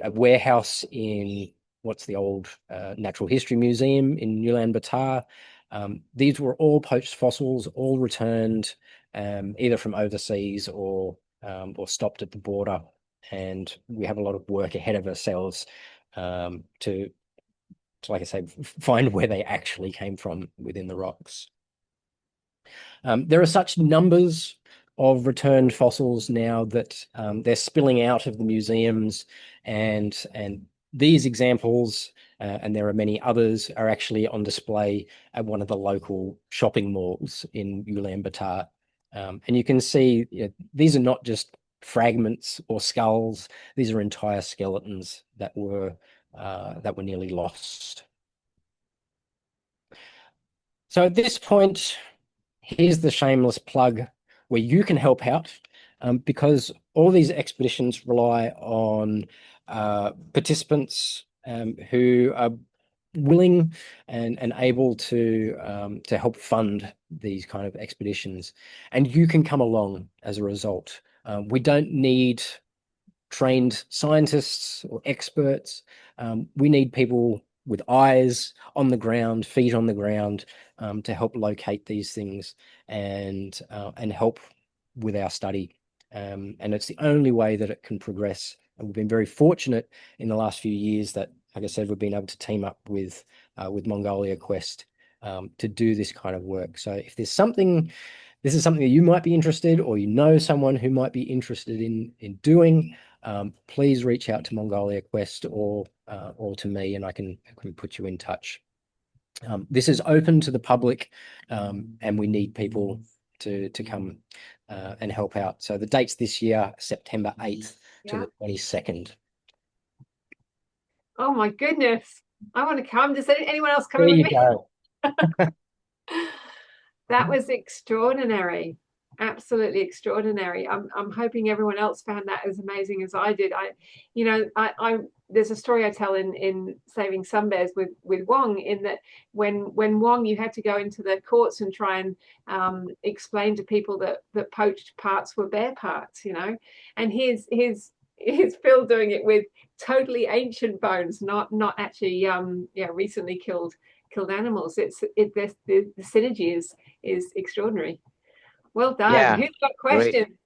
warehouse in what's the old Natural History Museum in Ulaanbaatar. These were all poached fossils, all returned either from overseas or stopped at the border. And we have a lot of work ahead of ourselves to, like I say, find where they actually came from within the rocks. There are such numbers of returned fossils now that they're spilling out of the museums, and these examples, and there are many others, are actually on display at one of the local shopping malls in Ulaanbaatar. And you can see these are not just fragments or skulls; these are entire skeletons that were nearly lost. So at this point, here's the shameless plug where you can help out, because all these expeditions rely on participants who are willing and able to help fund these kind of expeditions, and you can come along as a result. We don't need trained scientists or experts. We need people with eyes on the ground, feet on the ground, to help locate these things and help with our study. And it's the only way that it can progress. And we've been very fortunate in the last few years that, like I said, we've been able to team up with Mongolia Quest to do this kind of work. So if there's something, this is something that you might be interested, or you know someone who might be interested in doing, please reach out to Mongolia Quest or to me, and I can put you in touch. This is open to the public, and we need people to come and help out. So the dates this year, September 8th to the 22nd. Oh my goodness. I want to come. Does anyone else come There with you me? go. That was extraordinary. Absolutely extraordinary. I'm hoping everyone else found that as amazing as I did. There's a story I tell in Saving Sun Bears with Wong, in that when Wong, you had to go into the courts and try and explain to people that poached parts were bear parts, and here's Phil doing it with totally ancient bones, not actually recently killed animals. The synergy is extraordinary. Well done. Yeah, Who's got great. questions?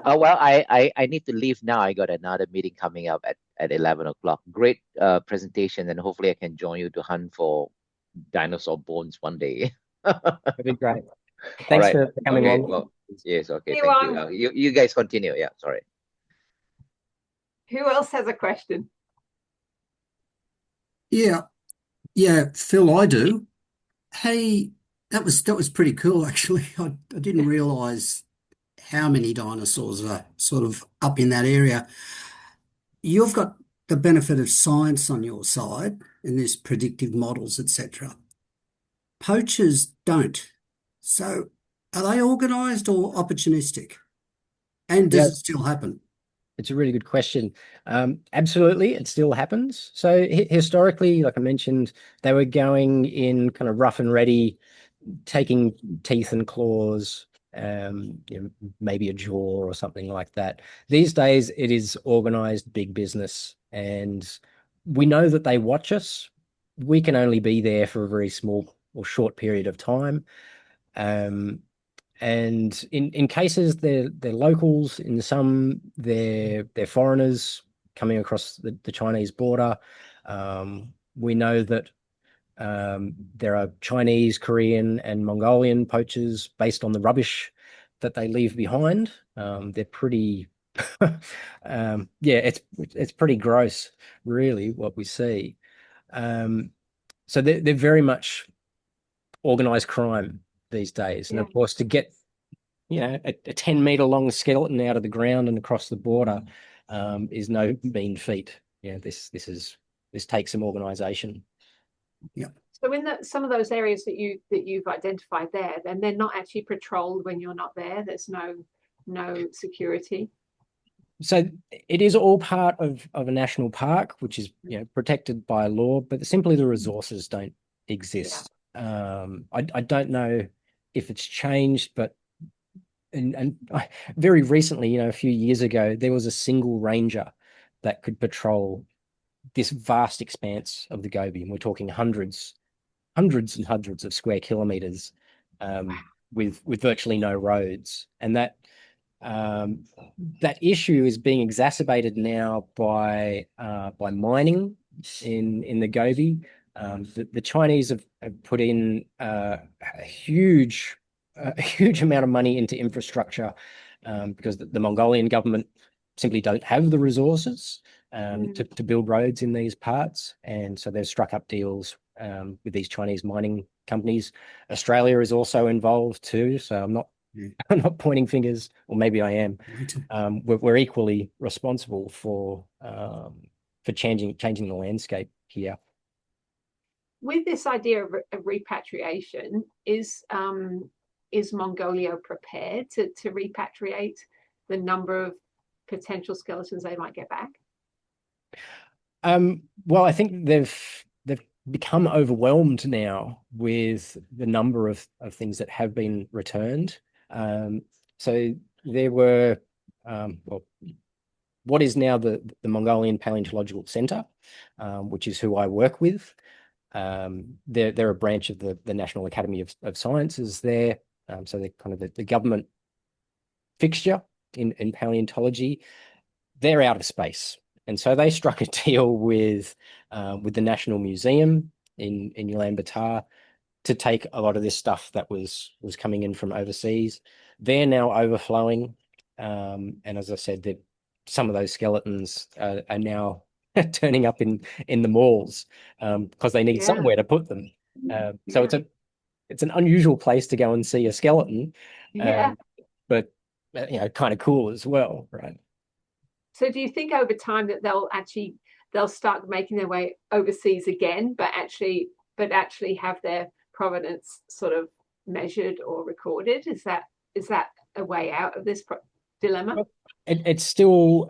Oh, well, I need to leave now. I got another meeting coming up at 11 o'clock. Great presentation, and hopefully I can join you to hunt for dinosaur bones one day. That'd be great. All Thanks right. for coming Okay. along. Well, yes. Okay. You Thank are. you. You guys continue. Yeah. Sorry. Who else has a question? Yeah, Phil, I do. Hey, that was pretty cool, actually. I didn't realize how many dinosaurs are sort of up in that area. You've got the benefit of science on your side and there's predictive models, etc. Poachers don't. So are they organised or opportunistic? And does Yeah. it still happen? It's a really good question. Absolutely, it still happens. So historically, like I mentioned, they were going in kind of rough and ready, taking teeth and claws, maybe a jaw or something like that. These days, it is organized big business, and we know that they watch us. We can only be there for a very small or short period of time. And in cases they're locals, in some they're foreigners coming across the Chinese border. We know that there are Chinese, Korean, and Mongolian poachers based on the rubbish that they leave behind. They're pretty, it's pretty gross, really, what we see. So they're very much organized crime these days. And of course, to get a 10-meter long skeleton out of the ground and across the border is no mean feat. This takes some organization. Yeah. So in some of those areas that you've identified there, then they're not actually patrolled when you're not there. There's no security. So it is all part of a national park, which is protected by law, but simply the resources don't exist. I don't know if it's changed, but and very recently, a few years ago, there was a single ranger that could patrol this vast expanse of the Gobi, and we're talking hundreds and hundreds of square kilometers, with virtually no roads. And that issue is being exacerbated now by mining in the Gobi. The Chinese have put in a huge amount of money into infrastructure, because the Mongolian government simply don't have the resources to build roads in these parts. And so they've struck up deals with these Chinese mining companies. Australia is also involved too. So I'm not pointing fingers, or maybe I am. We're equally responsible for changing the landscape here. With this idea of repatriation, is Mongolia prepared to repatriate the number of potential skeletons they might get back? Well, I think they've become overwhelmed now with the number of things that have been returned. So there were, well, what is now the Mongolian Paleontological Center, which is who I work with. They're a branch of the National Academy of Sciences there. So they're kind of the government fixture in paleontology. They're out of space. And so they struck a deal with the National Museum in Ulaanbaatar to take a lot of this stuff that was coming in from overseas. They're now overflowing. And as I said, some of those skeletons are now turning up in the malls because they need somewhere to put them. So it's an unusual place to go and see a skeleton, but kind of cool as well, right? So do you think over time that they'll start making their way overseas again, but actually have their provenance sort of measured or recorded? Is that a way out of this dilemma? It's still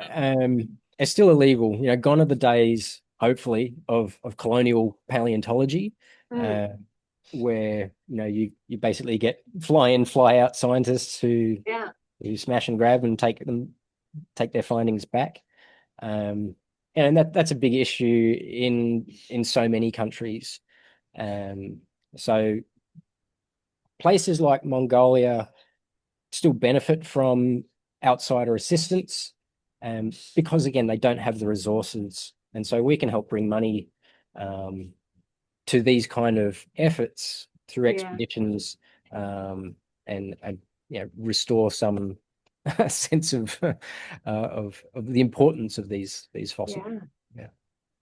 illegal. Gone are the days, hopefully, of colonial paleontology, where you basically get fly in, fly out scientists who smash and grab and take their findings back. And that's a big issue in so many countries. So places like Mongolia still benefit from outsider assistance, because again, they don't have the resources. And so we can help bring money to these kind of efforts through expeditions, and restore some sense of the importance of these fossils. Yeah.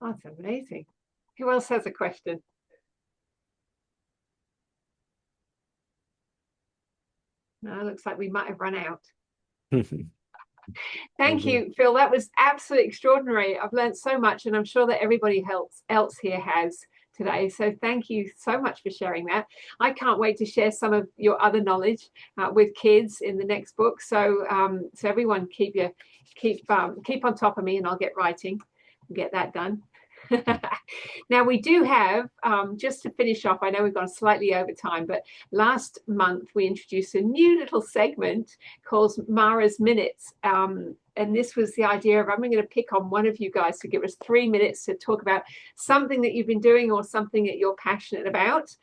That's amazing. Who else has a question? No, it looks like we might have run out. Thank you, Phil. That was absolutely extraordinary. I've learned so much, and I'm sure that everybody else here has today. So thank you so much for sharing that. I can't wait to share some of your other knowledge with kids in the next book. So so everyone keep on top of me, and I'll get writing and get that done. Now we do have, just to finish off, I know we've gone slightly over time, but last month we introduced a new little segment called Mara's Minutes. And this was the idea of, I'm going to pick on one of you guys to give us 3 minutes to talk about something that you've been doing or something that you're passionate about.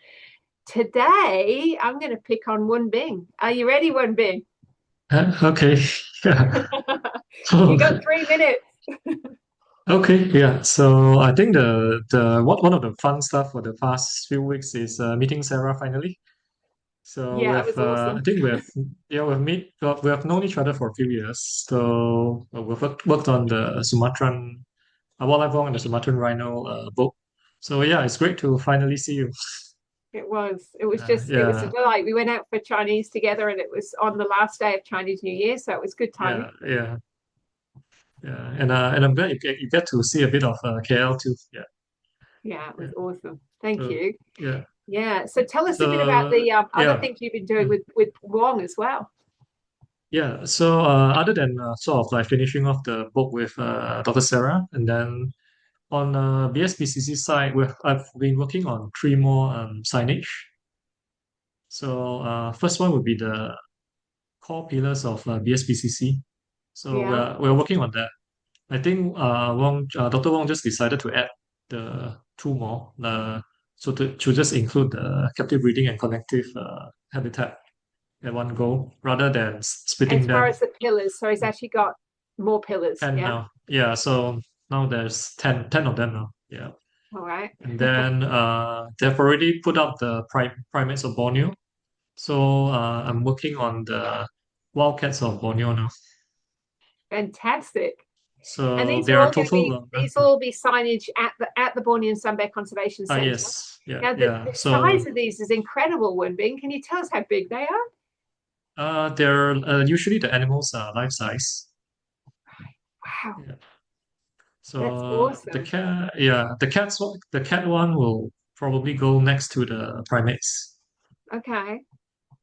Today, I'm going to pick on Wenbing. Are you ready, Wenbing? Okay. You got 3 minutes. Okay, yeah. So I think one of the fun stuff for the past few weeks is meeting Sarah finally. So it was awesome. I think we have known each other for a few years. So we've worked on the Sumatran wildlife Wong and the Sumatran rhino book. So yeah, it's great to finally see you. It was a delight. We went out for Chinese together, and it was on the last day of Chinese New Year, so it was good timing. Yeah. And I'm glad you get to see a bit of KL too. Yeah, it was awesome. Thank you. Yeah. So tell us a bit about the other things you've been doing with Wong as well. Yeah. So other than sort of like finishing off the book with Dr. Sarah, and then on BSPCC side, I've been working on 3 more signage. So first one would be the core pillars of BSPCC. So we're working on that. I think Dr. Wong just decided to add the 2 more, to just include the captive breeding and connective habitat at one go, rather than splitting them. As far as the pillars, so he's actually got more pillars. 10 now. Yeah, so now there's 10 of them now. Yeah. All right. And then they've already put up the primates of Borneo. So I'm working on the wildcats of Borneo now. Fantastic. So and these there are are all total. these will all be signage at the Borneo and Sunbear Conservation Centre. Yes. Yeah. Now the size of these is incredible, Wenbing. Can you tell us how big they are? They're usually the animals are life size. Wow. Yeah. So that's awesome. the cat one will probably go next to the primates. Okay.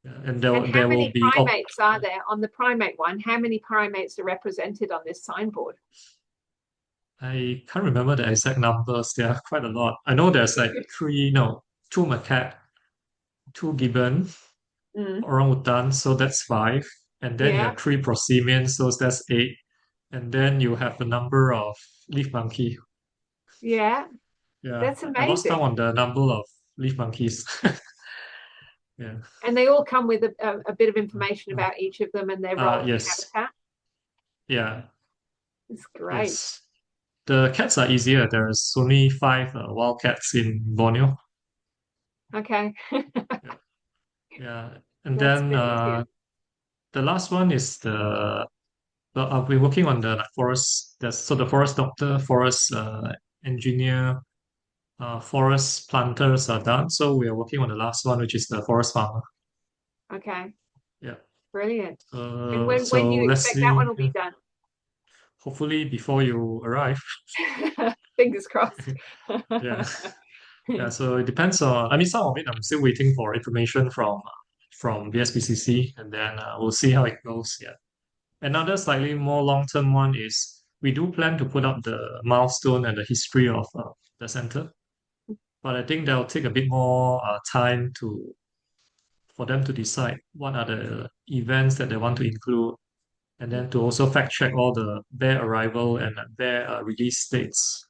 Yeah, and how there many will be primates are there on the primate one? How many primates are represented on this signboard? I can't remember the exact numbers. There are quite a lot. I know there's like two macaque, two gibbon, orangutan, so that's 5. And then you Yeah. have 3 prosimians, so that's 8. And then you have a number of leaf monkey. Yeah. Yeah, That's I lost count amazing. on the number of leaf monkeys. Yeah. And they all come with a bit of information about each of them and their role in the Yes. habitat. Yeah. It's great. Yes. The cats are easier. There's only 5 wild cats in Borneo. Okay. Yeah. And That's then a bit easier. the last one is I've been working on the like, forest. So the forest doctor, forest engineer, forest planters are done. So we are working on the last one, which is the forest farmer. Okay. Yeah. Brilliant. And when So do you let's expect see. that one will be done? Hopefully before you arrive. Fingers crossed. Yeah. Yeah, so it depends on, I mean, some of it I'm still waiting for information from BSPCC, and then we'll see how it goes. Yeah. Another slightly more long-term one is we do plan to put up the milestone and the history of the center, but I think that'll take a bit more time for them to decide what are the events that they want to include, and then to also fact check all the bear arrival and bear release dates.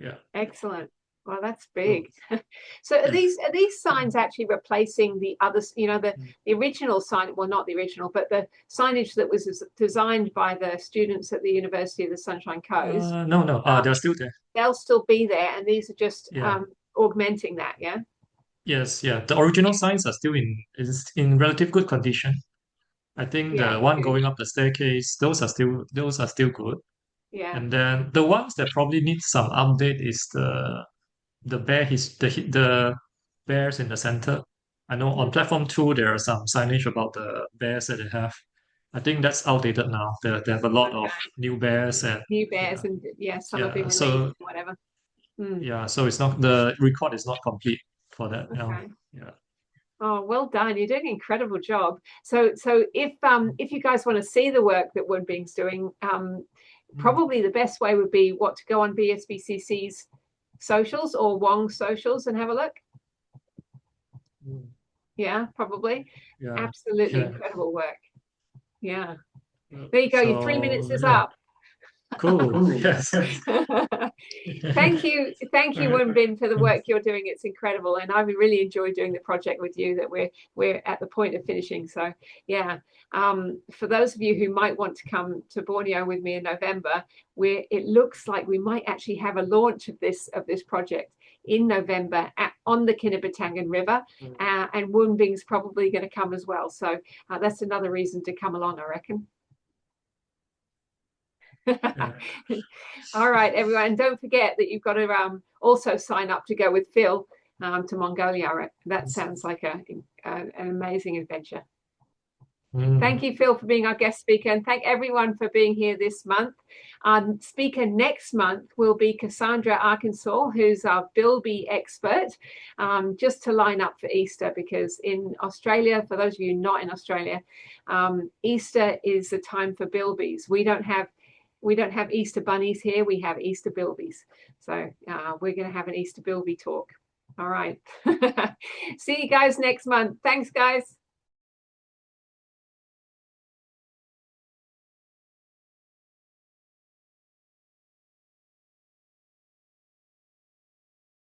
Yeah. Excellent. Well, that's big. So are these signs actually replacing the others, the original sign, well, not the original, but the signage that was designed by the students at the University of the Sunshine Coast? No, they're still there. They'll still be there, and these are just Yeah. augmenting that, yeah? Yes, yeah. The original signs are still in relative good condition. I think Yeah, the one good. going up the staircase, those are still good. Yeah. And then the ones that probably need some update is the bears in the center. I know on platform 2 there are some signage about the bears that they have. I think that's outdated now. They have a lot of new bears and New bears, and some have been released, so whatever. yeah, so it's not, the record is not complete for that now. Okay. Yeah. Oh, well done. You're doing an incredible job. So if you guys want to see the work that Wenbing's doing, probably the best way would be to go on BSBCC's socials or Wong's socials and have a look. Yeah, probably. Yeah. Absolutely incredible work. Yeah. There you go. Your 3 minutes is up. Cool. Yes. Thank you, Wenbin, for the work you're doing. It's incredible, and I've really enjoyed doing the project with you. That we're at the point of finishing. So yeah, for those of you who might want to come to Borneo with me in November, it looks like we might actually have a launch of this project in November on the Kinabatangan River, and Wenbing's probably going to come as well. So that's another reason to come along, I reckon. All right, everyone. Don't forget that you've got to also sign up to go with Phil to Mongolia. That sounds like an amazing adventure. Thank you, Phil, for being our guest speaker, and thank everyone for being here this month. Our speaker next month will be Cassandra Arkansas, who's our bilby expert, just to line up for Easter, because in Australia, for those of you not in Australia, Easter is the time for bilbies. We don't have Easter bunnies here. We have Easter bilbies. So we're going to have an Easter bilby talk. All right. See you guys next month. Thanks, guys.